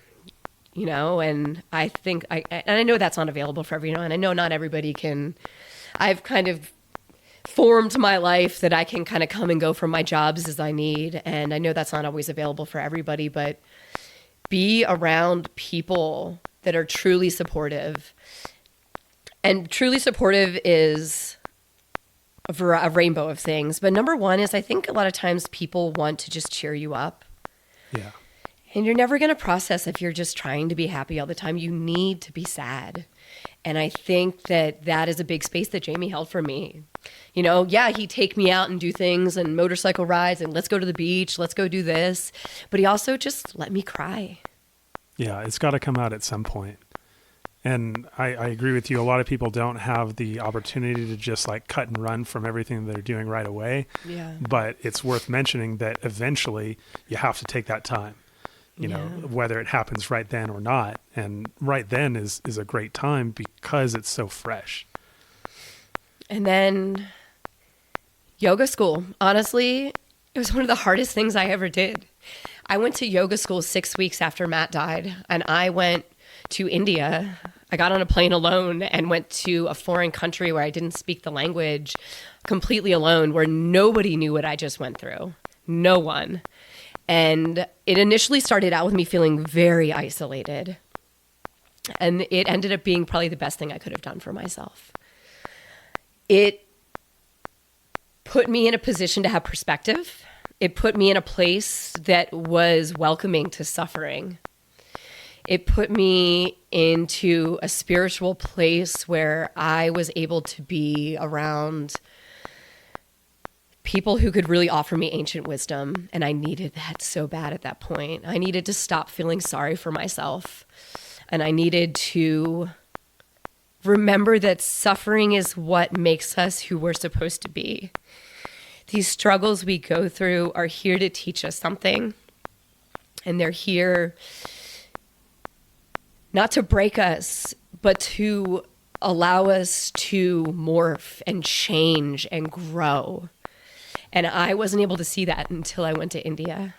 You know, and I think and I know that's not available for everyone. And I know not everybody can. I've kind of formed my life that I can kind of come and go from my jobs as I need. And I know that's not always available for everybody, but be around people that are truly supportive. And truly supportive is a rainbow of things. But number one is I think a lot of times people want to just cheer you up. Yeah. And you're never going to process if you're just trying to be happy all the time. You need to be sad. And I think that is a big space that Jamie held for me. You know, yeah, he'd take me out and do things and motorcycle rides and let's go to the beach, let's go do this. But he also just let me cry. Yeah, it's got to come out at some point. And I agree with you. A lot of people don't have the opportunity to just like cut and run from everything they're doing right away. Yeah. But it's worth mentioning that eventually you have to take that time. You know, whether it happens right then or not. And right then is a great time because it's so fresh. And then yoga school. Honestly, it was one of the hardest things I ever did. I went to yoga school 6 weeks after Matt died, and I went to India. I got on a plane alone and went to a foreign country where I didn't speak the language, completely alone, where nobody knew what I just went through. No one. And it initially started out with me feeling very isolated. And it ended up being probably the best thing I could have done for myself. It put me in a position to have perspective. It put me in a place that was welcoming to suffering. It put me into a spiritual place where I was able to be around people who could really offer me ancient wisdom. And I needed that so bad at that point. I needed to stop feeling sorry for myself. And I needed to remember that suffering is what makes us who we're supposed to be. These struggles we go through are here to teach us something. And they're here not to break us, but to allow us to morph and change and grow. And I wasn't able to see that until I went to India.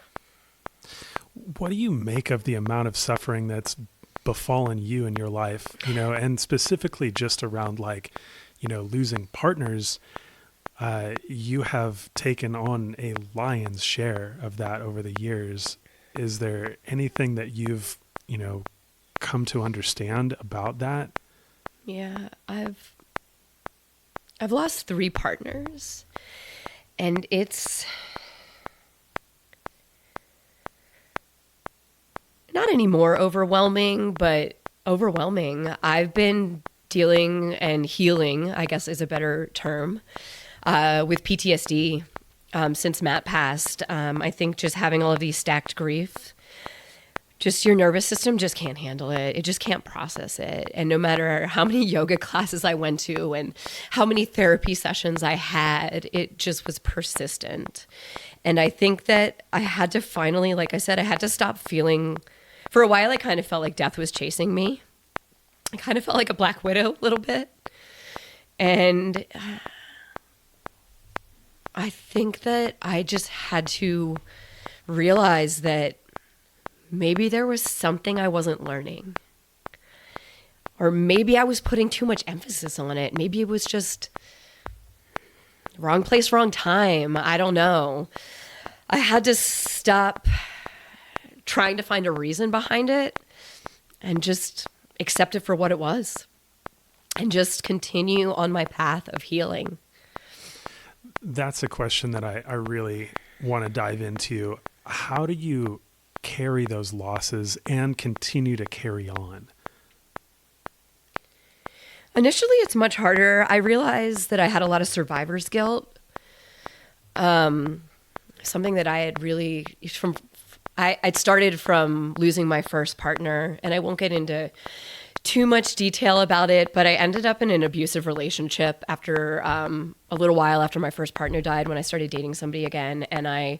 What do you make of the amount of suffering that's befallen you in your life, you know, and specifically just around like, you know, losing partners? You have taken on a lion's share of that over the years. Is there anything that you've, you know, come to understand about that? Yeah, I've lost 3 partners. And it's not any more overwhelming, but overwhelming. I've been dealing and healing, I guess is a better term, with PTSD since Matt passed. I think just having all of these stacked grief, just your nervous system just can't handle it. It just can't process it. And no matter how many yoga classes I went to and how many therapy sessions I had, it just was persistent. And I think that I had to finally, like I said, I had to stop feeling. For a while, I kind of felt like death was chasing me. I kind of felt like a Black Widow a little bit. And I think that I just had to realize that maybe there was something I wasn't learning. Or maybe I was putting too much emphasis on it. Maybe it was just wrong place, wrong time. I don't know. I had to stop trying to find a reason behind it and just accept it for what it was and just continue on my path of healing. That's a question that I really want to dive into. How do you carry those losses and continue to carry on? Initially, it's much harder. I realized that I had a lot of survivor's guilt. Something that I had really I'd started from losing my first partner, and I won't get into too much detail about it, but I ended up in an abusive relationship after a little while after my first partner died, when I started dating somebody again. And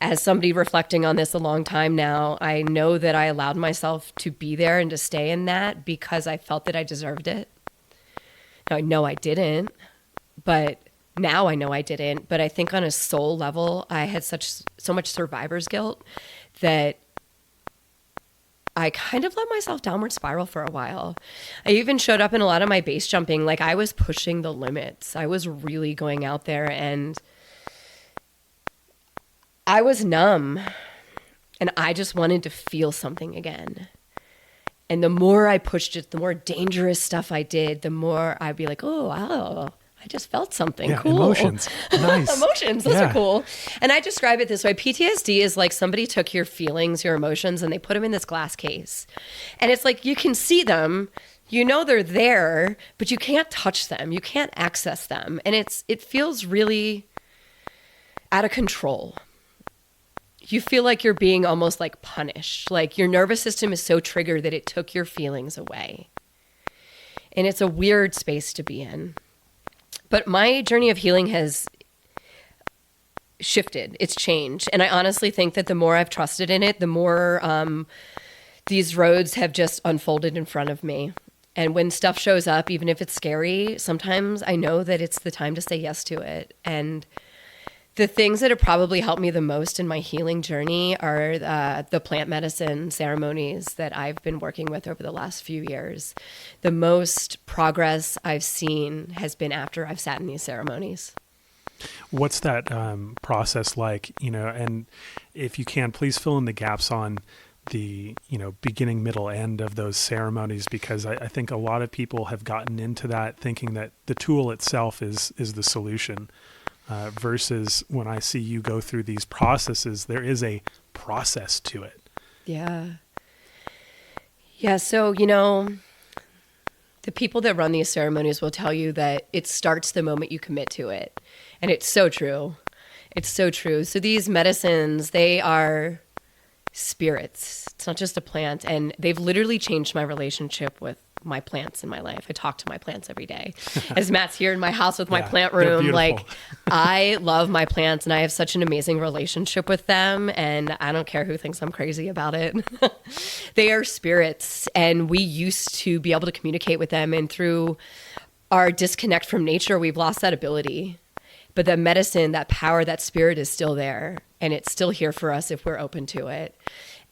as somebody reflecting on this a long time now, I know that I allowed myself to be there and to stay in that because I felt that I deserved it. Now, I know I didn't, but now I know I didn't. But I think on a soul level, I had so much survivor's guilt that I kind of let myself downward spiral for a while. I even showed up in a lot of my base jumping. Like, I was pushing the limits. I was really going out there, and I was numb, and I just wanted to feel something again. And the more I pushed it, the more dangerous stuff I did, the more I'd be like, oh, wow, I just felt something cool. Emotions. Nice. Emotions. Those are cool. And I describe it this way. PTSD is like somebody took your feelings, your emotions, and they put them in this glass case. And it's like, you can see them, you know they're there, but you can't touch them. You can't access them. And it feels really out of control. You feel like you're being almost like punished. Like your nervous system is so triggered that it took your feelings away. And it's a weird space to be in. But my journey of healing has shifted. It's changed. And I honestly think that the more I've trusted in it, the more these roads have just unfolded in front of me. And when stuff shows up, even if it's scary, sometimes I know that it's the time to say yes to it. And the things that have probably helped me the most in my healing journey are the plant medicine ceremonies that I've been working with over the last few years. The most progress I've seen has been after I've sat in these ceremonies. What's that process like? And if you can, please fill in the gaps on the beginning, middle, end of those ceremonies, because I think a lot of people have gotten into that thinking that the tool itself is the solution. Versus when I see you go through these processes, there is a process to it. Yeah. Yeah. So, the people that run these ceremonies will tell you that it starts the moment you commit to it. And it's so true. It's so true. So these medicines, they are spirits. It's not just a plant. And they've literally changed my relationship with my plants in my life. I talk to my plants every day. As Matt's here in my house with my plant room, like I love my plants and I have such an amazing relationship with them. And I don't care who thinks I'm crazy about it. They are spirits, and we used to be able to communicate with them. And through our disconnect from nature, we've lost that ability. But the medicine, that power, that spirit is still there. And it's still here for us if we're open to it.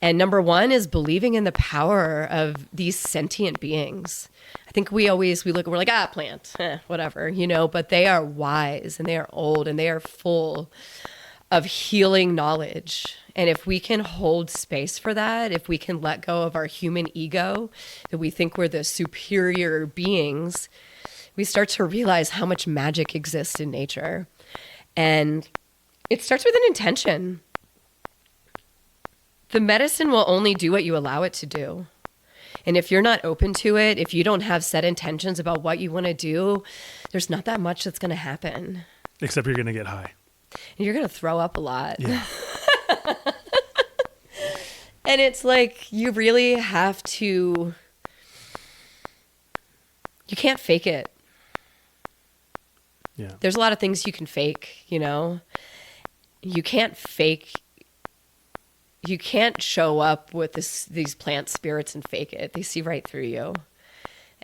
And number one is believing in the power of these sentient beings. I think we look and we're like, plant, whatever, but they are wise and they are old and they are full of healing knowledge. And if we can hold space for that, if we can let go of our human ego, that we think we're the superior beings, we start to realize how much magic exists in nature. And it starts with an intention. The medicine will only do what you allow it to do. And if you're not open to it, if you don't have set intentions about what you want to do, there's not that much that's going to happen. Except you're going to get high. And you're going to throw up a lot. Yeah. And it's like, you really have to, you can't fake it. Yeah. There's a lot of things you can fake, you know? You can't show up with these plant spirits and fake it. They see right through you.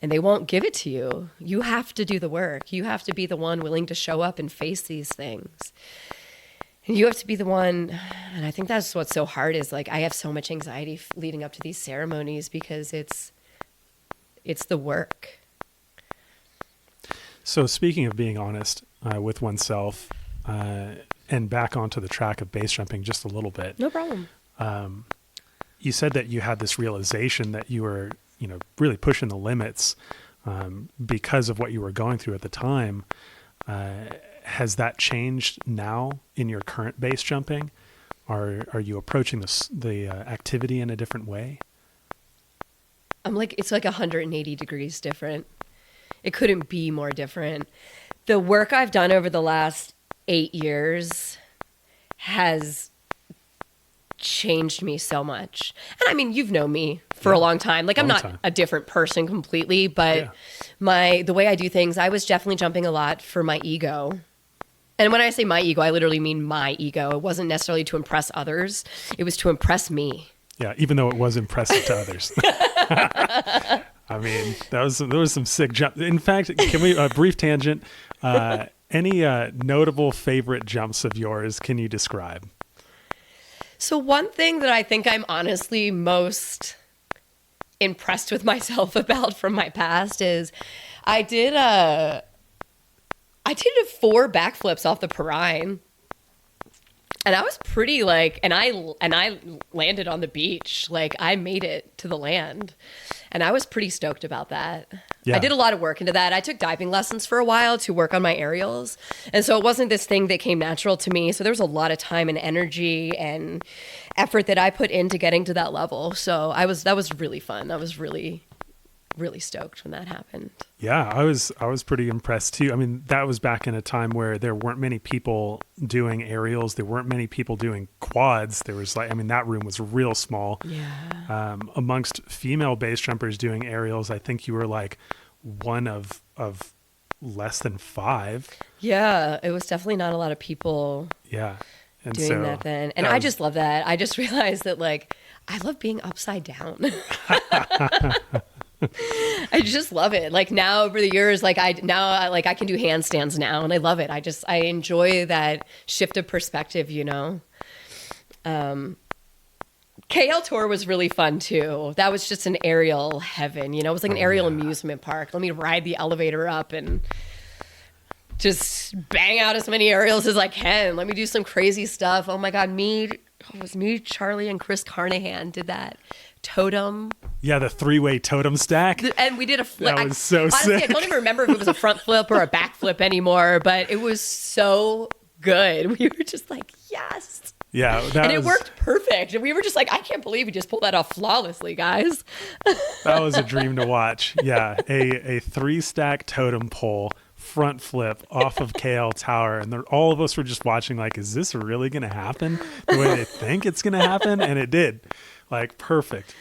And they won't give it to you. You have to do the work. You have to be the one willing to show up and face these things. And you have to be the one, and I think that's what's so hard is like, I have so much anxiety leading up to these ceremonies because it's the work. So speaking of being honest with oneself, and back onto the track of base jumping just a little bit. No problem. You said that you had this realization that you were, really pushing the limits because of what you were going through at the time. Has that changed now in your current base jumping? Are you approaching the activity in a different way? It's like 180 degrees different. It couldn't be more different. The work I've done over the last 8 years has changed me so much. And I mean, you've known me for a long time. Like, I'm not a different person completely, but the way I do things, I was definitely jumping a lot for my ego. And when I say my ego, I literally mean my ego. It wasn't necessarily to impress others. It was to impress me. Yeah, even though it was impressive to others. I mean, there was some sick jump. In fact, can we, a brief tangent, any notable favorite jumps of yours can you describe? So one thing that I think I'm honestly most impressed with myself about from my past is I did 4 backflips off the Perrine. And I was pretty and I landed on the beach. Like, I made it to the land. And I was pretty stoked about that. Yeah. I did a lot of work into that. I took diving lessons for a while to work on my aerials. And so it wasn't this thing that came natural to me. So there was a lot of time and energy and effort that I put into getting to that level. So that was really fun. I was really, really stoked when that happened. Yeah, I was pretty impressed too. I mean, that was back in a time where there weren't many people doing aerials. There weren't many people doing quads. There was that room was real small. Yeah. Amongst female base jumpers doing aerials, I think you were like one of less than 5. Yeah, it was definitely not a lot of people. Yeah. And doing that then. And I just love that. I just realized that I love being upside down. I just love it. Like, now over the years, I can do handstands now, and I love it. I enjoy that shift of perspective, KL Tour was really fun too. That was just an aerial heaven, it was like an aerial amusement park. Let me ride the elevator up and just bang out as many aerials as I can. Let me do some crazy stuff. Oh my God, Charlie, and Chris Carnahan did that totem. Yeah, the 3-way totem stack. And we did a flip. That was so honestly, sick. I don't even remember if it was a front flip or a back flip anymore, but it was so good. We were just like, yes. Yeah. It worked perfect. And we were just like, I can't believe we just pulled that off flawlessly, guys. That was a dream to watch. Yeah. A 3-stack totem pole front flip off of KL Tower, and all of us were just watching like, is this really going to happen the way they think it's going to happen? And it did. Like, perfect.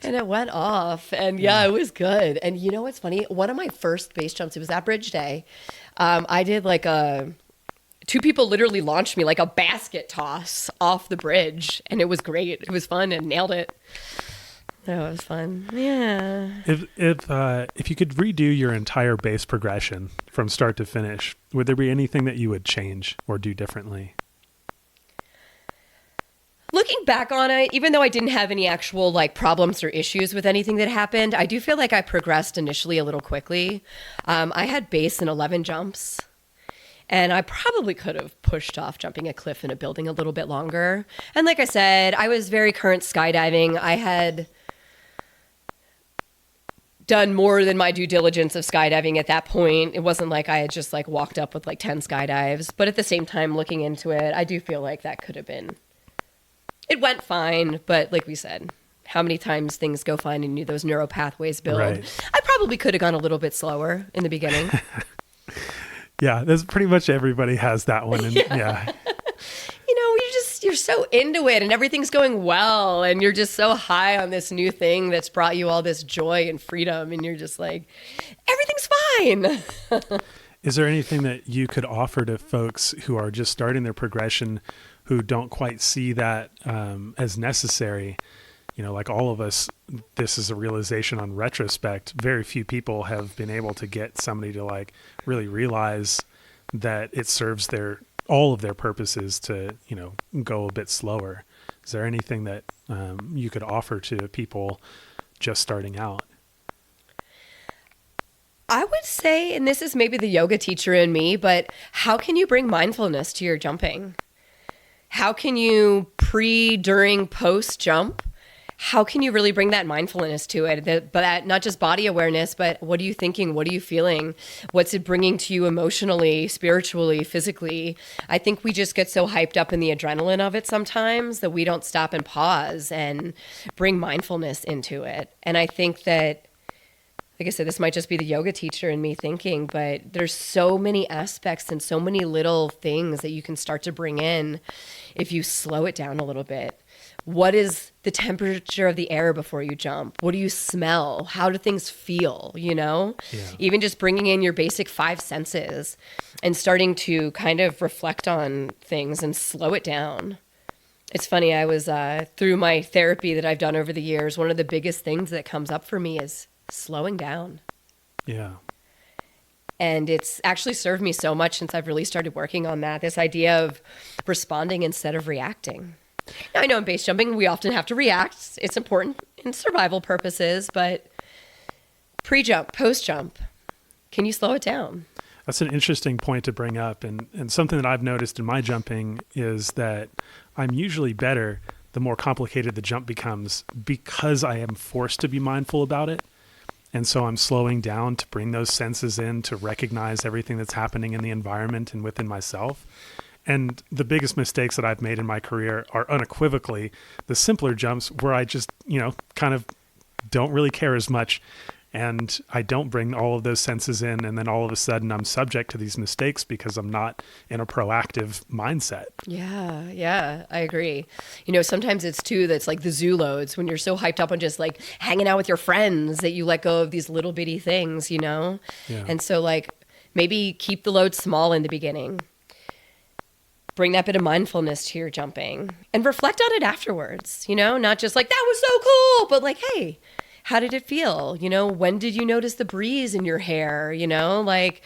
And it went off, and it was good. And you know what's funny? One of my first base jumps, it was that bridge day. I did 2 people literally launched me like a basket toss off the bridge, and it was great. It was fun and nailed it. That was fun. Yeah. If you could redo your entire base progression from start to finish, would there be anything that you would change or do differently? Looking back on it, even though I didn't have any actual problems or issues with anything that happened, I do feel like I progressed initially a little quickly. I had base in 11 jumps, and I probably could have pushed off jumping a cliff in a building a little bit longer. And like I said, I was very current skydiving. I had done more than my due diligence of skydiving at that point. It wasn't like I had just like walked up with like 10 skydives, but at the same time, looking into it, I do feel like that could have been, it went fine. But like we said, how many times things go fine and those neural pathways build. Right. I probably could have gone a little bit slower in the beginning. Yeah, that's pretty much everybody has that one. And yeah. You know, you're so into it and everything's going well and you're just so high on this new thing that's brought you all this joy and freedom and you're just like, everything's fine. Is there anything that you could offer to folks who are just starting their progression, who don't quite see that as necessary? You know, like all of us, this is a realization on retrospect. Very few people have been able to get somebody to like really realize that it serves all of their purposes to, you know, go a bit slower. Is there anything that you could offer to people just starting out? I would say, and this is maybe the yoga teacher in me, but how can you bring mindfulness to your jumping? How can you during, post jump? How can you really bring that mindfulness to it? But not just body awareness, but what are you thinking? What are you feeling? What's it bringing to you emotionally, spiritually, physically? I think we just get so hyped up in the adrenaline of it sometimes that we don't stop and pause and bring mindfulness into it. And I think that, like I said, this might just be the yoga teacher in me thinking, but there's so many aspects and so many little things that you can start to bring in if you slow it down a little bit. What is the temperature of the air before you jump? What do you smell? How do things feel, you know? Yeah. Even just bringing in your basic 5 senses and starting to kind of reflect on things and slow it down. It's funny, I was, through my therapy that I've done over the years, one of the biggest things that comes up for me is slowing down. Yeah. And it's actually served me so much since I've really started working on that, this idea of responding instead of reacting. Now, I know in base jumping, we often have to react. It's important in survival purposes, but pre-jump, post-jump, can you slow it down? That's an interesting point to bring up. And something that I've noticed in my jumping is that I'm usually better the more complicated the jump becomes because I am forced to be mindful about it. And so I'm slowing down to bring those senses in, to recognize everything that's happening in the environment and within myself. And the biggest mistakes that I've made in my career are unequivocally the simpler jumps where I just, you know, kind of don't really care as much. And I don't bring all of those senses in. And then all of a sudden I'm subject to these mistakes because I'm not in a proactive mindset. Yeah, I agree. You know, sometimes it's too, that's like the zoo loads when you're so hyped up on just like hanging out with your friends that you let go of these little bitty things, you know? Yeah. And so like maybe keep the load small in the beginning. Bring that bit of mindfulness to your jumping and reflect on it afterwards, you know, not just like, that was so cool, but like, hey, how did it feel? You know, when did you notice the breeze in your hair? You know, like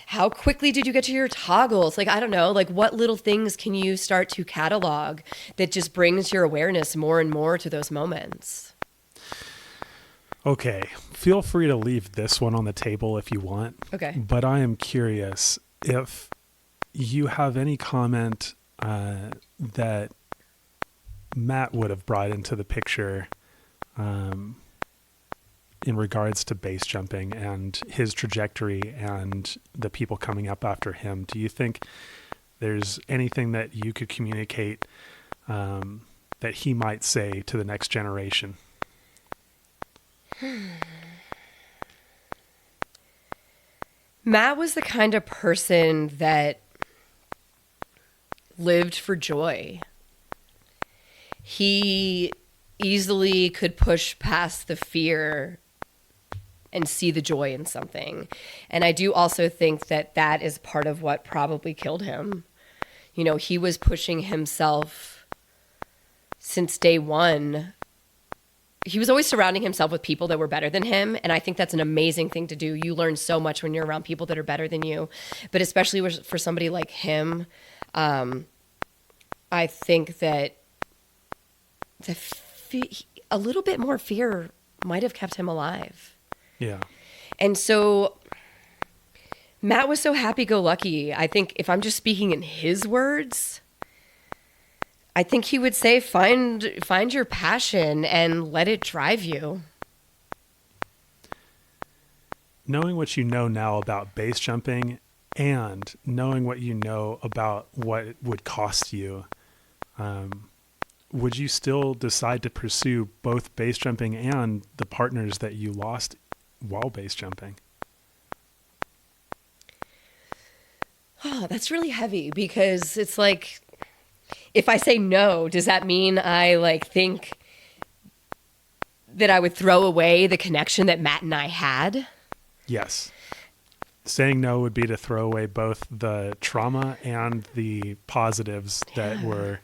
how quickly did you get to your toggles? Like, I don't know, like what little things can you start to catalog that just brings your awareness more and more to those moments? Okay. Feel free to leave this one on the table if you want. Okay. But I am curious if you have any comment that Matt would have brought into the picture in regards to base jumping and his trajectory and the people coming up after him. Do you think there's anything that you could communicate that he might say to the next generation? Matt was the kind of person that lived for joy. He easily could push past the fear and see the joy in something. And I do also think that that is part of what probably killed him. You know, he was pushing himself since day one. He was always surrounding himself with people that were better than him. And I think that's an amazing thing to do. You learn so much when you're around people that are better than you. But especially for somebody like him, I think that a little bit more fear might have kept him alive. Yeah. And so Matt was so happy-go-lucky. I think if I'm just speaking in his words, I think he would say, find your passion and let it drive you. knowing what you know now about base jumping and knowing what you know about what it would cost you, would you still decide to pursue both base jumping and the partners that you lost while base jumping? Oh, that's really heavy, because it's like, if I say no, does that mean I like think that I would throw away the connection that Matt and I had? Yes. Saying no would be to throw away both the trauma and the positives that were...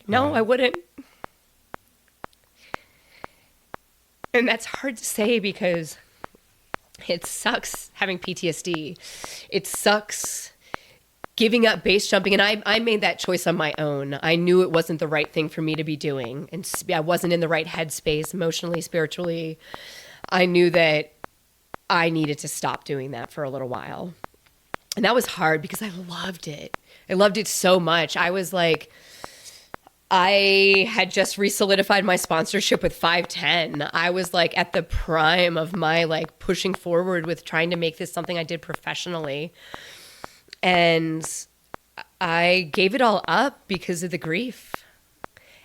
No, I wouldn't. And that's hard to say, because it sucks having PTSD. It sucks giving up base jumping. And I made that choice on my own. I knew it wasn't the right thing for me to be doing. And I wasn't in the right headspace emotionally, spiritually. I knew that I needed to stop doing that for a little while. And that was hard, because I loved it. I loved it so much. I was like, I had just re-solidified my sponsorship with 510. I was like at the prime of my like pushing forward with trying to make this something I did professionally. And I gave it all up because of the grief.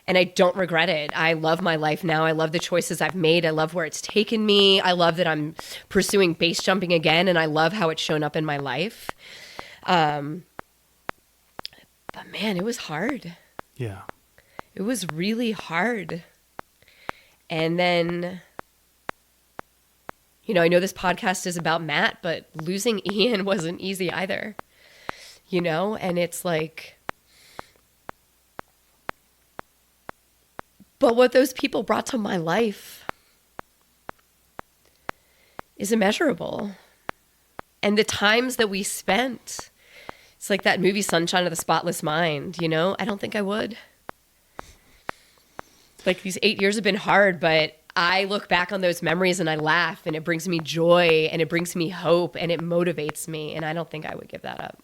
And I don't regret it. I love my life now. I love the choices I've made. I love where it's taken me. I love that I'm pursuing base jumping again, and I love how it's shown up in my life. But man, it was hard. Yeah. It was really hard. And then, you know, I know this podcast is about Matt, but losing Ian wasn't easy either. You know, and it's like, but what those people brought to my life is immeasurable. And the times that we spent, it's like that movie Sunshine of the Spotless Mind, you know? I don't think I would. Like, these 8 years have been hard, but I look back on those memories and I laugh, and it brings me joy, and it brings me hope, and it motivates me, and I don't think I would give that up.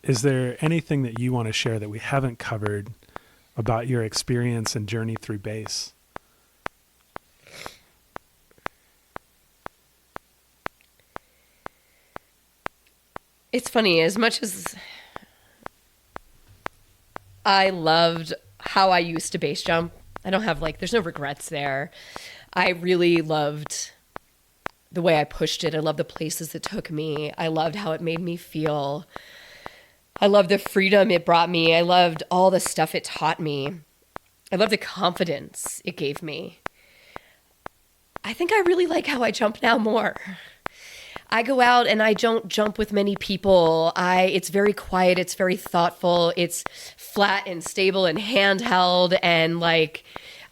Is there anything that you want to share that we haven't covered about your experience and journey through base? It's funny, as much as I loved how I used to base jump, I don't have like, there's no regrets there. I really loved the way I pushed it. I loved the places it took me. I loved how it made me feel. I loved the freedom it brought me. I loved all the stuff it taught me. I loved the confidence it gave me. I think I really like how I jump now more. I go out and I don't jump with many people. It's very quiet. It's very thoughtful. It's flat and stable and handheld. And like,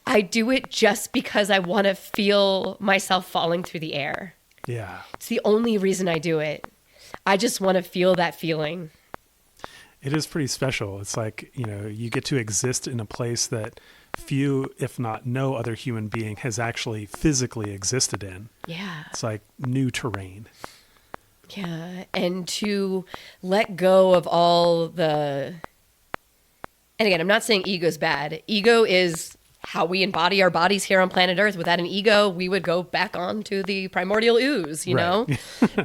I do it just because I want to feel myself falling through the air. Yeah. It's the only reason I do it. I just want to feel that feeling. It is pretty special. It's like, you know, you get to exist in a place that few, if not no other human being has actually physically existed in. Yeah. It's like new terrain. Yeah. And to let go of all the, and again, I'm not saying ego's bad. Ego is how we embody our bodies here on planet Earth. Without an ego, we would go back onto the primordial ooze, you know?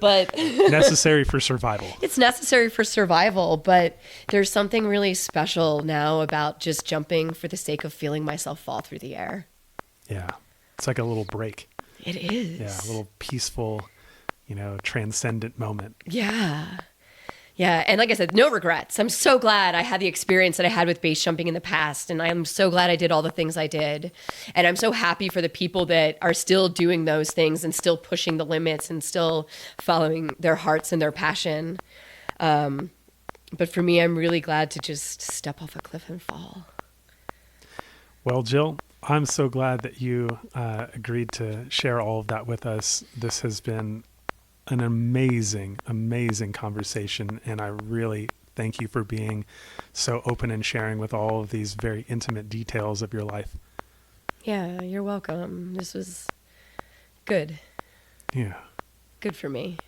But necessary for survival. It's necessary for survival, but there's something really special now about just jumping for the sake of feeling myself fall through the air. Yeah. It's like a little break. It is. Yeah. A little peaceful, you know, transcendent moment. Yeah. Yeah. And like I said, no regrets. I'm so glad I had the experience that I had with base jumping in the past. And I'm so glad I did all the things I did. And I'm so happy for the people that are still doing those things and still pushing the limits and still following their hearts and their passion. But for me, I'm really glad to just step off a cliff and fall. Well, Jill, I'm so glad that you agreed to share all of that with us. This has been an amazing, amazing conversation. And I really thank you for being so open and sharing with all of these very intimate details of your life. Yeah, you're welcome. This was good. Yeah. Good for me.